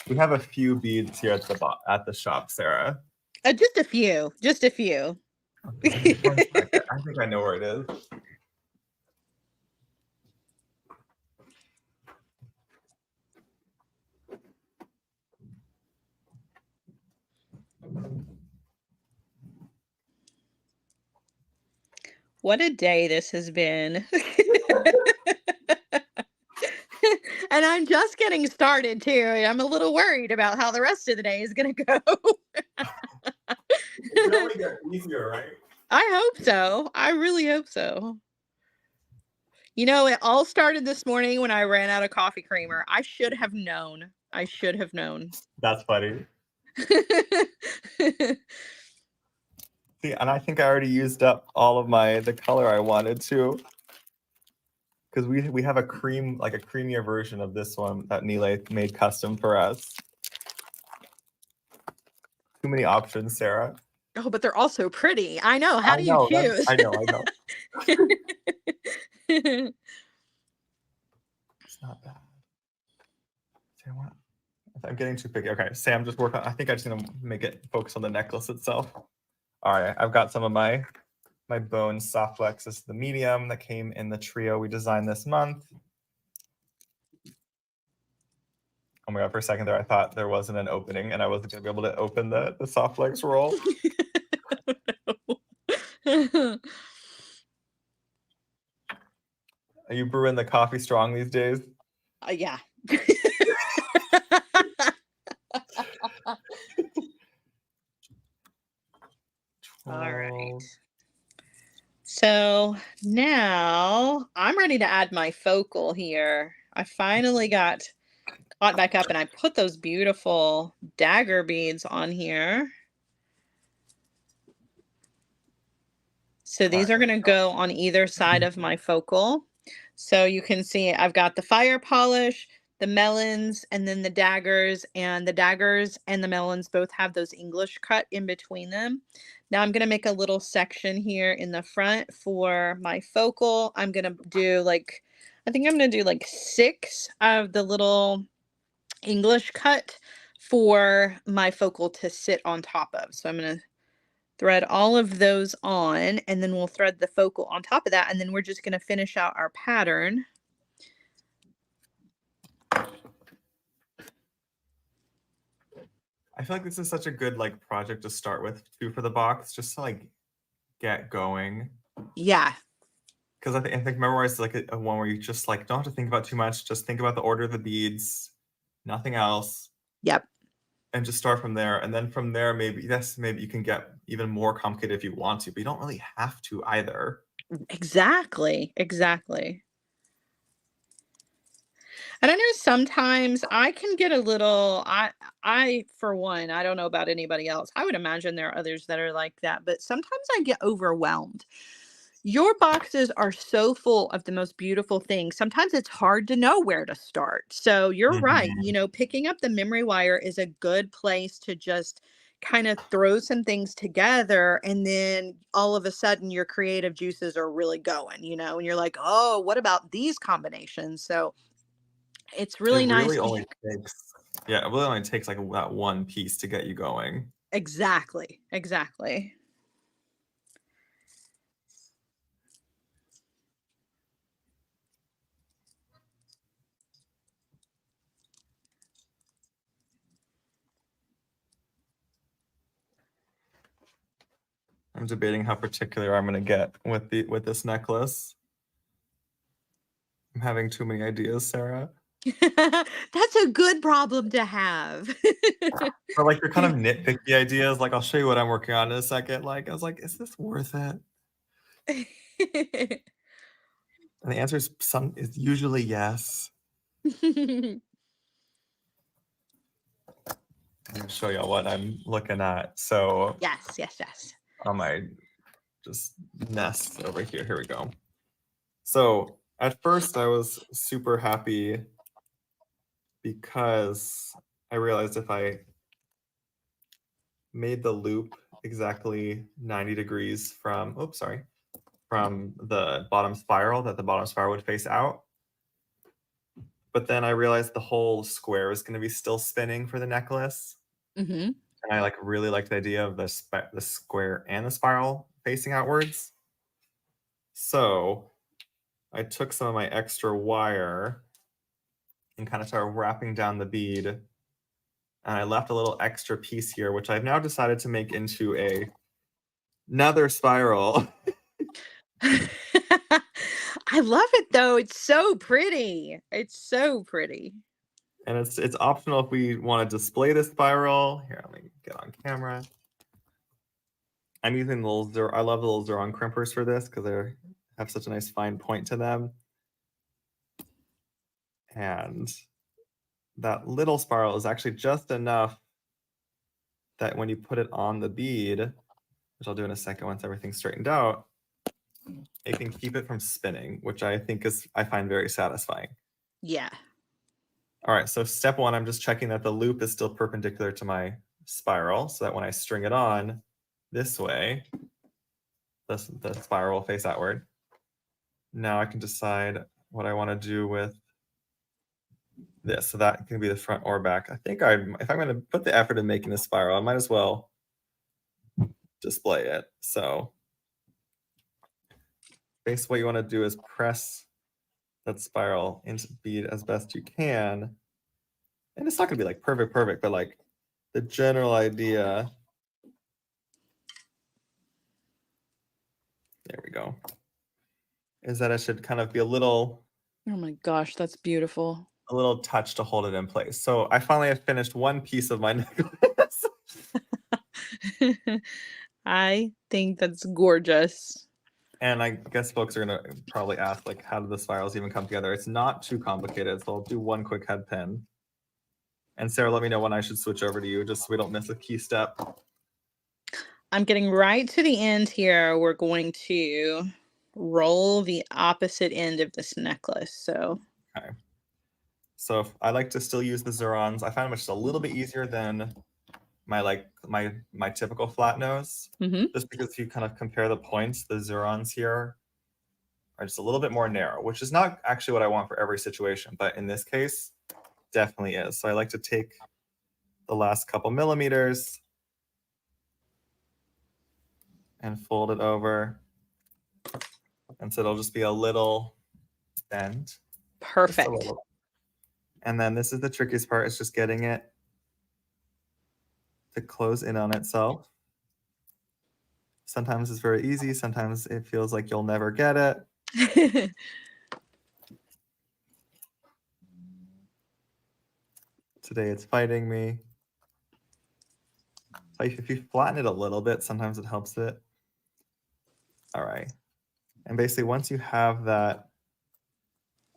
We have a few beads here at the shop, Sarah. Just a few. Just a few. I think I know where it is. What a day this has been. And I'm just getting started too. I'm a little worried about how the rest of the day is going to go. It only get easier, right? I hope so. I really hope so. You know, it all started this morning when I ran out of coffee creamer. I should have known. I should have known. That's funny. See, and I think I already used up all of the color I wanted to. Because we have a creamier version of this one that Nile made custom for us. Too many options, Sarah. Oh, but they're also pretty. I know. How do you choose? I know. It's not bad. Say what? I'm getting too picky. Okay, Sam, just work on. I think I'm just gonna make it focus on the necklace itself. All right, I've got some of my bone soft flex. This is the medium that came in the trio we designed this month. Oh my god, for a second there, I thought there wasn't an opening and I wasn't gonna be able to open the soft flex roll. Are you brewing the coffee strong these days? Yeah. All right. So now I'm ready to add my focal here. I finally got caught back up and I put those beautiful dagger beads on here. So these are going to go on either side of my focal. So you can see I've got the fire polish, the melons, and then the daggers. And the daggers and the melons both have those English cut in between them. Now I'm going to make a little section here in the front for my focal. I'm going to do I think I'm going to do like 6 of the little English cut for my focal to sit on top of. So I'm going to thread all of those on, and then we'll thread the focal on top of that, and then we're just going to finish out our pattern. I feel like this is such a good project to start with too for the box, just to get going. Yeah. Because I think memorize is a one where you just don't have to think about too much. Just think about the order of the beads, nothing else. Yep. And just start from there. And then from there, maybe you can get even more complicated if you want to, but you don't really have to either. Exactly. Exactly. And I know sometimes I can get a little, I, for one, I don't know about anybody else. I would imagine there are others that are like that, but sometimes I get overwhelmed. Your boxes are so full of the most beautiful things. Sometimes it's hard to know where to start. So you're right. Picking up the memory wire is a good place to just kind of throw some things together. And then all of a sudden your creative juices are really going, and you're like, oh, what about these combinations? So it's really nice. It really only takes that one piece to get you going. Exactly. Exactly. I'm debating how particular I'm going to get with this necklace. I'm having too many ideas, Sarah. That's a good problem to have. Or you're kind of nitpicky ideas. I'll show you what I'm working on in a second. I was like, is this worth it? And the answer is usually yes. I'm going to show y'all what I'm looking at. So yes. On my just nest over here. Here we go. So at first I was super happy because I realized if I made the loop exactly 90 degrees from the bottom spiral, that the bottom spiral would face out. But then I realized the whole square is going to be still spinning for the necklace. And I really liked the idea of the square and the spiral facing outwards. So I took some of my extra wire and kind of started wrapping down the bead. And I left a little extra piece here, which I've now decided to make into another spiral. I love it though. It's so pretty. It's so pretty. And it's optional if we want to display the spiral. Here, let me get on camera. I'm using I love the little Xeron crimpers for this because they have such a nice fine point to them. And that little spiral is actually just enough that when you put it on the bead, which I'll do in a second once everything's straightened out, it can keep it from spinning, which I find very satisfying. Yeah. All right, so step 1, I'm just checking that the loop is still perpendicular to my spiral so that when I string it on this way, the spiral will face outward. Now I can decide what I want to do with this. So that can be the front or back. I think if I'm going to put the effort in making a spiral, I might as well display it. So basically what you want to do is press that spiral into the bead as best you can. And it's not going to be perfect, but the general idea. There we go. Is that it should kind of be a little. Oh my gosh, that's beautiful. A little touch to hold it in place. So I finally have finished one piece of my necklace. I think that's gorgeous. And I guess folks are gonna probably ask, like, how do the spirals even come together? It's not too complicated, so I'll do one quick head pin. And Sarah, let me know when I should switch over to you, just so we don't miss a key step. I'm getting right to the end here. We're going to roll the opposite end of this necklace. So Okay. So I like to still use the zirons. I find them just a little bit easier than my typical flat nose. Just because if you kind of compare the points, the zirons here are just a little bit more narrow, which is not actually what I want for every situation, but in this case, definitely is. So I like to take the last couple millimeters and fold it over. And so it'll just be a little bend. perfect. And then this is the trickiest part, is just getting it to close in on itself. Sometimes it's very easy. Sometimes it feels like you'll never get it. Today it's fighting me. Like if you flatten it a little bit, sometimes it helps it. All right. And basically once you have that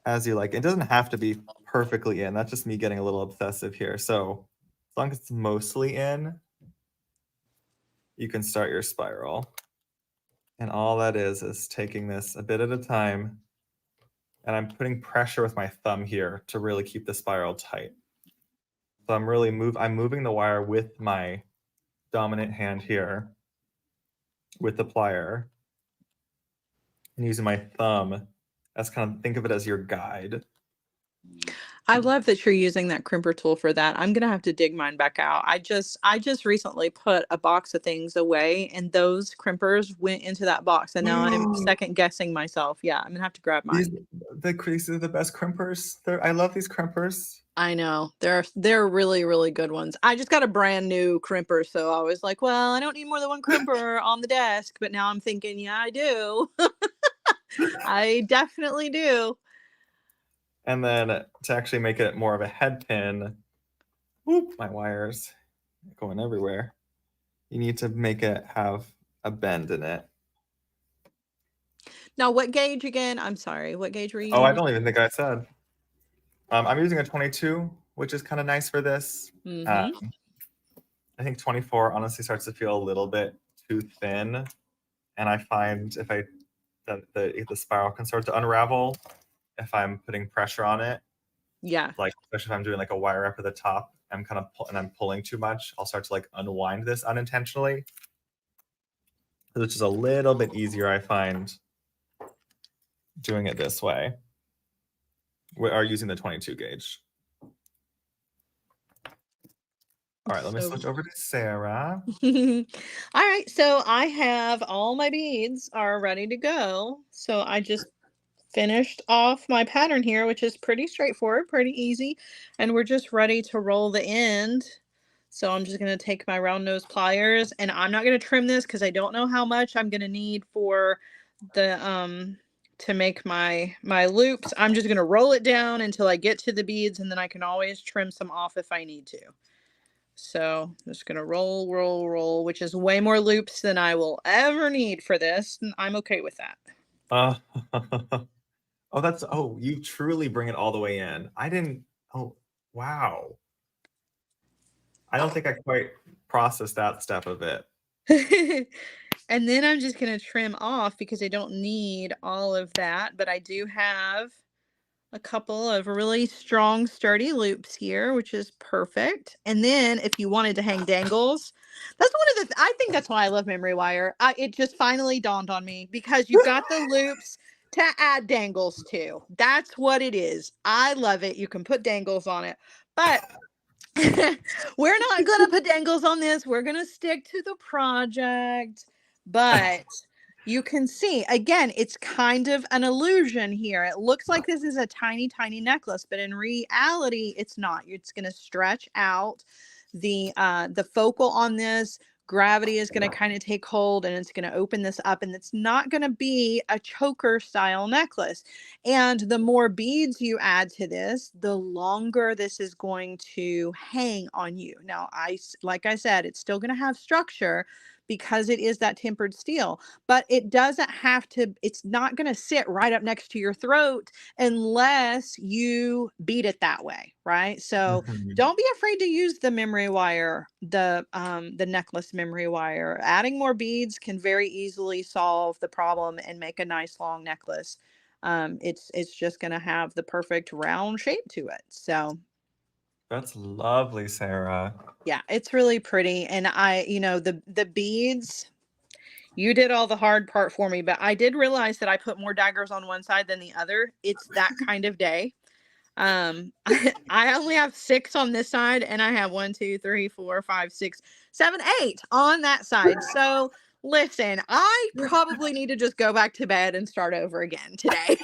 as you like, it doesn't have to be perfectly in. That's just me getting a little obsessive here. So as long as it's mostly in, you can start your spiral. And all that is taking this a bit at a time. And I'm putting pressure with my thumb here to really keep the spiral tight. So I'm moving the wire with my dominant hand here with the plier and using my thumb as think of it as your guide. I love that you're using that crimper tool for that. I'm gonna have to dig mine back out. I just recently put a box of things away, and those crimpers went into that box, and now I'm second guessing myself. Yeah, I'm gonna have to grab mine. These are the best crimpers. I love these crimpers. I know they're really, really good ones. I just got a brand new crimper, so I was like, well, I don't need more than one crimper on the desk. But now I'm thinking, yeah, I do. I definitely do. And then to actually make it more of a head pin, whoop, my wires going everywhere. You need to make it have a bend in it. Now, what gauge again? I'm sorry. What gauge were you? Oh, I don't even think I said. I'm using a 22, which is kind of nice for this. I think 24 honestly starts to feel a little bit too thin. And I find if the spiral can start to unravel if I'm putting pressure on it. Yeah. Like, especially if I'm doing like a wire up at the top, I'm pulling too much, I'll start to like unwind this unintentionally. Which is a little bit easier, I find, doing it this way. We are using the 22 gauge. All right, let me switch over to Sarah. All right, so I have all my beads are ready to go. So I just finished off my pattern here, which is pretty straightforward, pretty easy. And we're just ready to roll the end. So I'm just going to take my round nose pliers, and I'm not going to trim this because I don't know how much I'm going to need for the to make my loops. I'm just going to roll it down until I get to the beads, and then I can always trim some off if I need to. So I'm just going to roll, which is way more loops than I will ever need for this. And I'm okay with that. Oh, you truly bring it all the way in. Oh, wow. I don't think I quite processed that step of it. And then I'm just going to trim off because I don't need all of that. But I do have a couple of really strong, sturdy loops here, which is perfect. And then if you wanted to hang dangles, that's one of the, I think that's why I love memory wire. It just finally dawned on me because you've got the loops to add dangles to. That's what it is. I love it. You can put dangles on it, but we're not going to put dangles on this. We're going to stick to the project, but you can see, again, it's kind of an illusion here. It looks like this is a tiny, tiny necklace, but in reality, it's not. It's going to stretch out. The focal on this, gravity is going to kind of take hold, and it's going to open this up, and it's not going to be a choker style necklace. And the more beads you add to this, the longer this is going to hang on you. Now, like I said, it's still going to have structure, because it is that tempered steel. But it doesn't have to, it's not going to sit right up next to your throat unless you beat it that way, right? So Mhm. don't be afraid to use the memory wire, the necklace memory wire. Adding more beads can very easily solve the problem and make a nice long necklace. It's just going to have the perfect round shape to it. So That's lovely, Sarah. yeah, it's really pretty. And the beads, you did all the hard part for me, but I did realize that I put more daggers on one side than the other. It's that kind of day. I only have 6 on this side, and I have 1, 2, 3, 4, 5, 6, 7, 8 on that side. So listen, I probably need to just go back to bed and start over again today.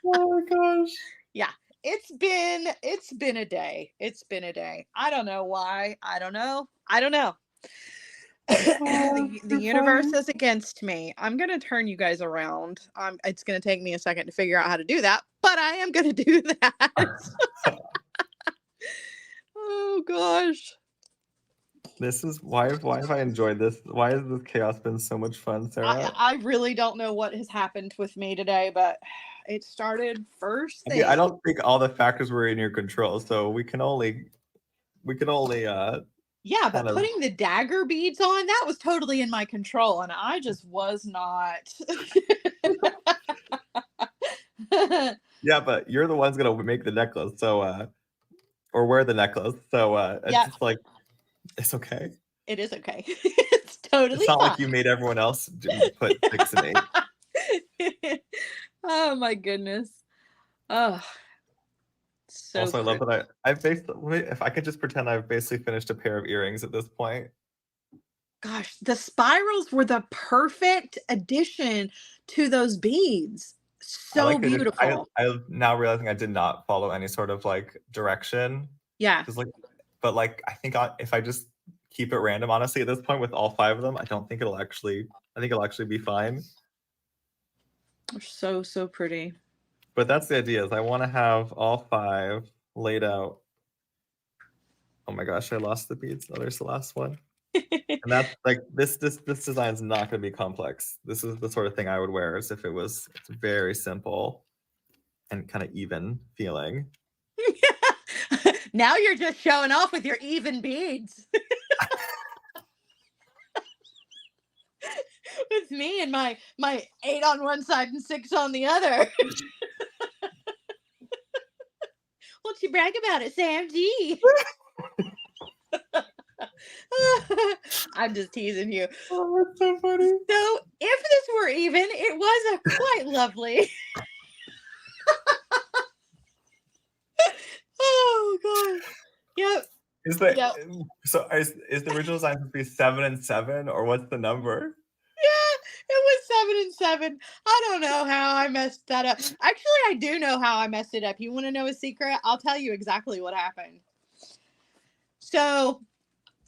Oh my gosh. Yeah, it's been a day. It's been a day. I don't know why. I don't know. Oh, The so universe funny. is against me. I'm gonna turn you guys around. It's gonna take me a second to figure out how to do that, but I am gonna do that. Oh gosh. This is why have I enjoyed this? Why has this chaos been so much fun, Sarah? I really don't know what has happened with me today, but it started first I mean, I thing. don't think all the factors were in your control, so we can only Yeah, but kind of. putting the dagger beads on, that was totally in my control, and I just was not. Yeah, but you're the one's gonna make the necklace, so or wear the necklace. So it's Yeah, just like it's okay. it is okay. It's It's totally not like you fine. made everyone else put 6 and 8. Oh my goodness. Oh, so Also, I love pretty. that I've basically, if I could just pretend I've basically finished a pair of earrings at this point. Gosh, the spirals were the perfect addition to those beads. I So like the beautiful. I'm now realizing I did not follow any sort of like direction Yeah, because like, but like I think if I just keep it random, honestly, at this point with all 5 of them, I don't think it'll actually. I think it'll actually be fine. they're so, so pretty. But that's the idea. Is I want to have all 5 laid out. Oh my gosh, I lost the beads. Oh, there's the last one. And that's like this design is not going to be complex. This is the sort of thing I would wear as if it's very simple and kind of even feeling. Now you're just showing off with your even beads. With me and my 8 on one side and 6 on the other. Won't you brag about it, Sam G? I'm just teasing you. Oh, that's so funny. So, if this were even, it was a quite lovely. Oh gosh. Yep. Is the Yep. so is the original design supposed to be 7 and 7 or what's the number? Yeah, it was 7 and 7. I don't know how I messed that up. Actually, I do know how I messed it up. You want to know a secret? I'll tell you exactly what happened. So,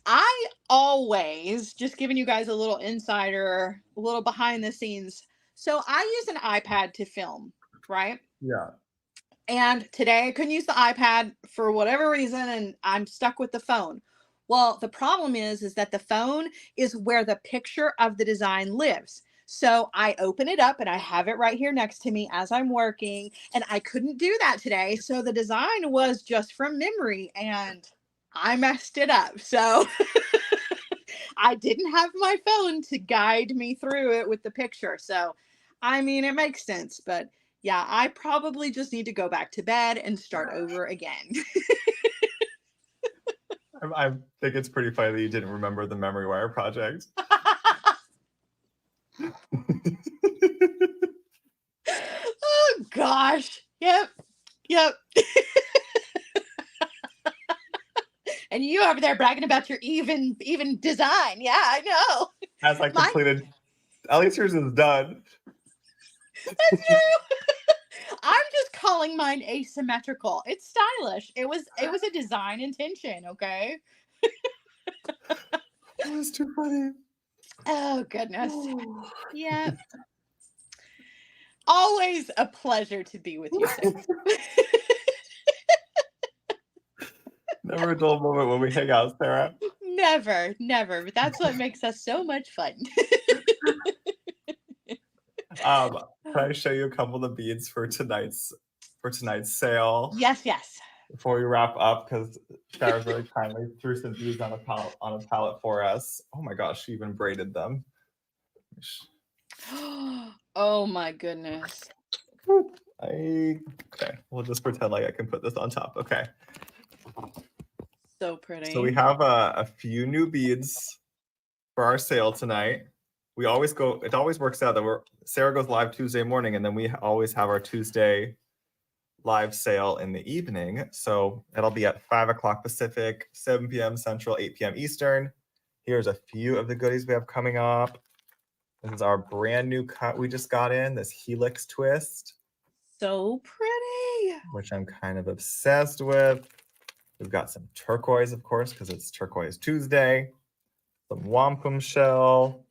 I always, just giving you guys a little insider, a little behind the scenes. So, I use an iPad to film, right? Yeah. And today I couldn't use the iPad for whatever reason, and I'm stuck with the phone. Well, the problem is that the phone is where the picture of the design lives. So I open it up and I have it right here next to me as I'm working, and I couldn't do that today. So the design was just from memory, and I messed it up. So I didn't have my phone to guide me through it with the picture. So, I mean, it makes sense, but yeah, I probably just need to go back to bed and start over again. I think it's pretty funny that you didn't remember the memory wire project. Oh gosh. Yep. Yep. And you over there bragging about your even design. Yeah, I know. As I Mine, completed, at least yours is done. that's true. I'm just calling mine asymmetrical. It's stylish. It was a design intention, okay? That was too funny. Oh goodness. Yep. Always a pleasure to be with you, Sam. Never a dull moment when we hang out, Sarah. Never, never. But that's what makes us so much fun. Can I show you a couple of the beads for tonight's sale? Yes, yes. Before we wrap up, because Sarah very kindly threw some beads on a pallet for us. Oh my gosh, she even braided them. Oh my goodness. Okay, we'll just pretend like I can put this on top. Okay. So pretty. So we have a few new beads for our sale tonight. It always works out that Sarah goes live Tuesday morning, and then we always have our Tuesday live sale in the evening. So it'll be at 5 o'clock Pacific, 7 p.m. Central, 8 p.m. Eastern. Here's a few of the goodies we have coming up. This is our brand new cut we just got in, this Helix twist. So pretty. Which I'm kind of obsessed with. We've got some turquoise, of course, because it's Turquoise Tuesday. Some wampum shell,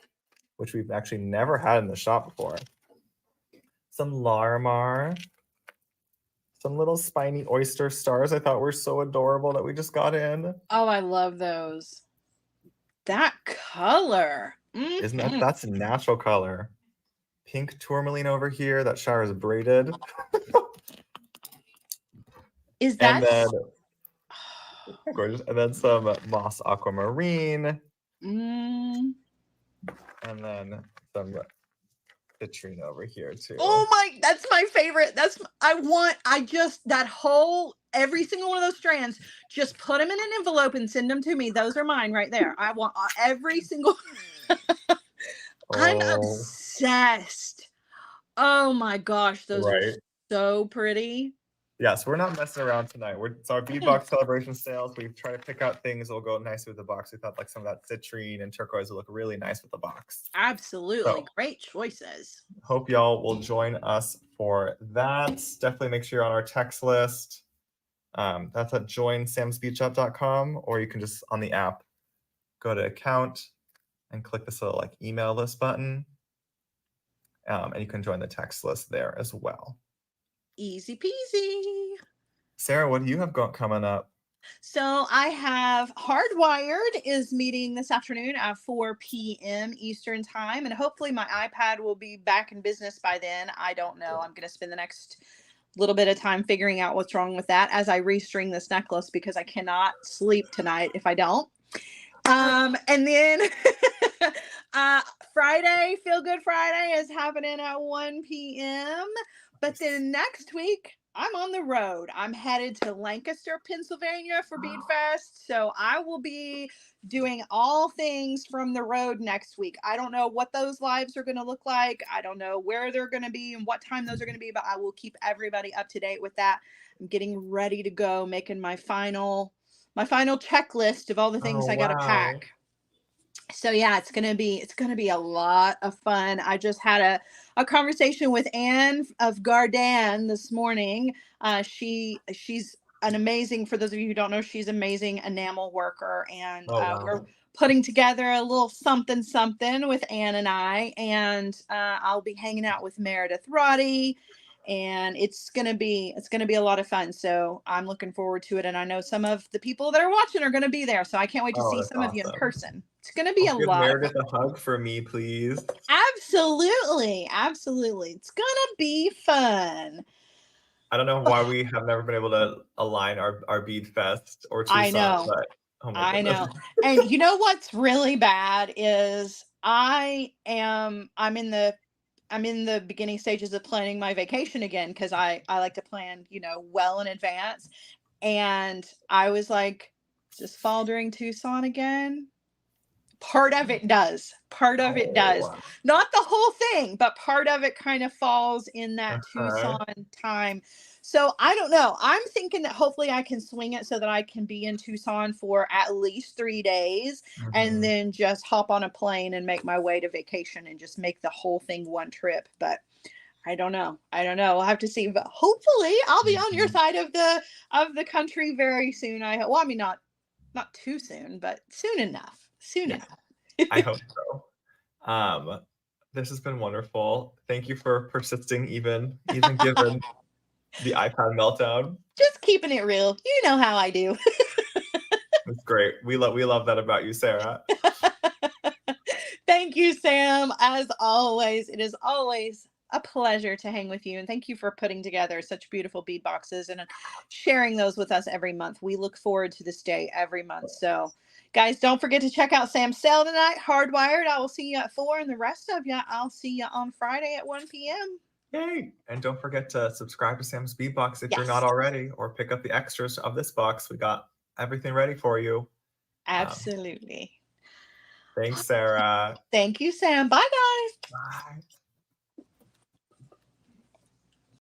which we've actually never had in the shop before. Some Larimar. Some little spiny oyster stars I thought were so adorable that we just got in. Oh, I love those. That color. Mm-hmm. Isn't that's a natural color. Pink tourmaline over here that Shara's braided. Is that? And then, gorgeous. And then some moss aquamarine. Mm. And then some citrine over here too. Oh my, that's my favorite. Every single one of those strands, just put them in an envelope and send them to me. Those are mine right there. I want every single. I'm obsessed. Oh my gosh, those are so pretty. Yeah, so we're not messing around tonight. It's our Bead Box celebration sales. We try to pick out things that will go nicely with the box. We thought like some of that citrine and turquoise will look really nice with the box. Absolutely. So, great choices. Hope y'all will join us for that. Definitely make sure you're on our text list. That's at joinsamsbeadshop.com, or you can just on the app go to account and click this little like email list button. And you can join the text list there as well. Easy peasy. Sarah, what do you have coming up? So I have Hardwired is meeting this afternoon at 4 p.m. Eastern time, and hopefully my iPad will be back in business by then. I don't know. I'm going to spend the next little bit of time figuring out what's wrong with that as I restring this necklace, because I cannot sleep tonight if I don't. And then Friday, Feel Good Friday is happening at 1 p.m. But then next week, I'm on the road. I'm headed to Lancaster, Pennsylvania for Bead Fest. So I will be doing all things from the road next week. I don't know what those lives are going to look like. I don't know where they're going to be and what time those are going to be, but I will keep everybody up to date with that. I'm getting ready to go, making my final checklist of all the things I got to pack. So yeah, it's gonna be a lot of fun. I just had a conversation with Anne of Gardan this morning. She's an amazing, for those of you who don't know, she's amazing enamel worker, and we're putting together a little something with Anne and I, and I'll be hanging out with Meredith Roddy. And it's gonna be a lot of fun. So I'm looking forward to it. And I know some of the people that are watching are gonna be there. So I can't wait to see some of you in person. It's gonna be a lot. Meredith a hug for me, please. Absolutely. It's gonna be fun. I don't know why we have never been able to align our Bead Fest or Tucson. I know. But, oh my I know. And you know what's really bad is I'm in the beginning stages of planning my vacation again, because I like to plan, well in advance. And I was like, does fall during Tucson again? Part of it does. Not the whole thing, but part of it kind of falls in that Tucson time. So I don't know. I'm thinking that hopefully I can swing it so that I can be in Tucson for at least 3 days, and then just hop on a plane and make my way to vacation and just make the whole thing one trip. But I don't know. We'll have to see. But hopefully I'll be on your side of the country very soon. Not too soon, but soon enough. I hope so. This has been wonderful. Thank you for persisting, even given the iPad meltdown. Just keeping it real. You know how I do. It's great. We love that about you, Sarah. Thank you, Sam. As always, it is always a pleasure to hang with you. And thank you for putting together such beautiful bead boxes and sharing those with us every month. We look forward to this day every month. So, guys, don't forget to check out Sam's sale tonight, Hardwired. I will see you at 4, and the rest of you, I'll see you on Friday at 1 p.m. Yay! And don't forget to subscribe to Sam's Bead Box if you're Yes. not already, or pick up the extras of this box. We got everything ready for you. Absolutely. Thanks, Sarah. Thank you, Sam. Bye, guys. Bye.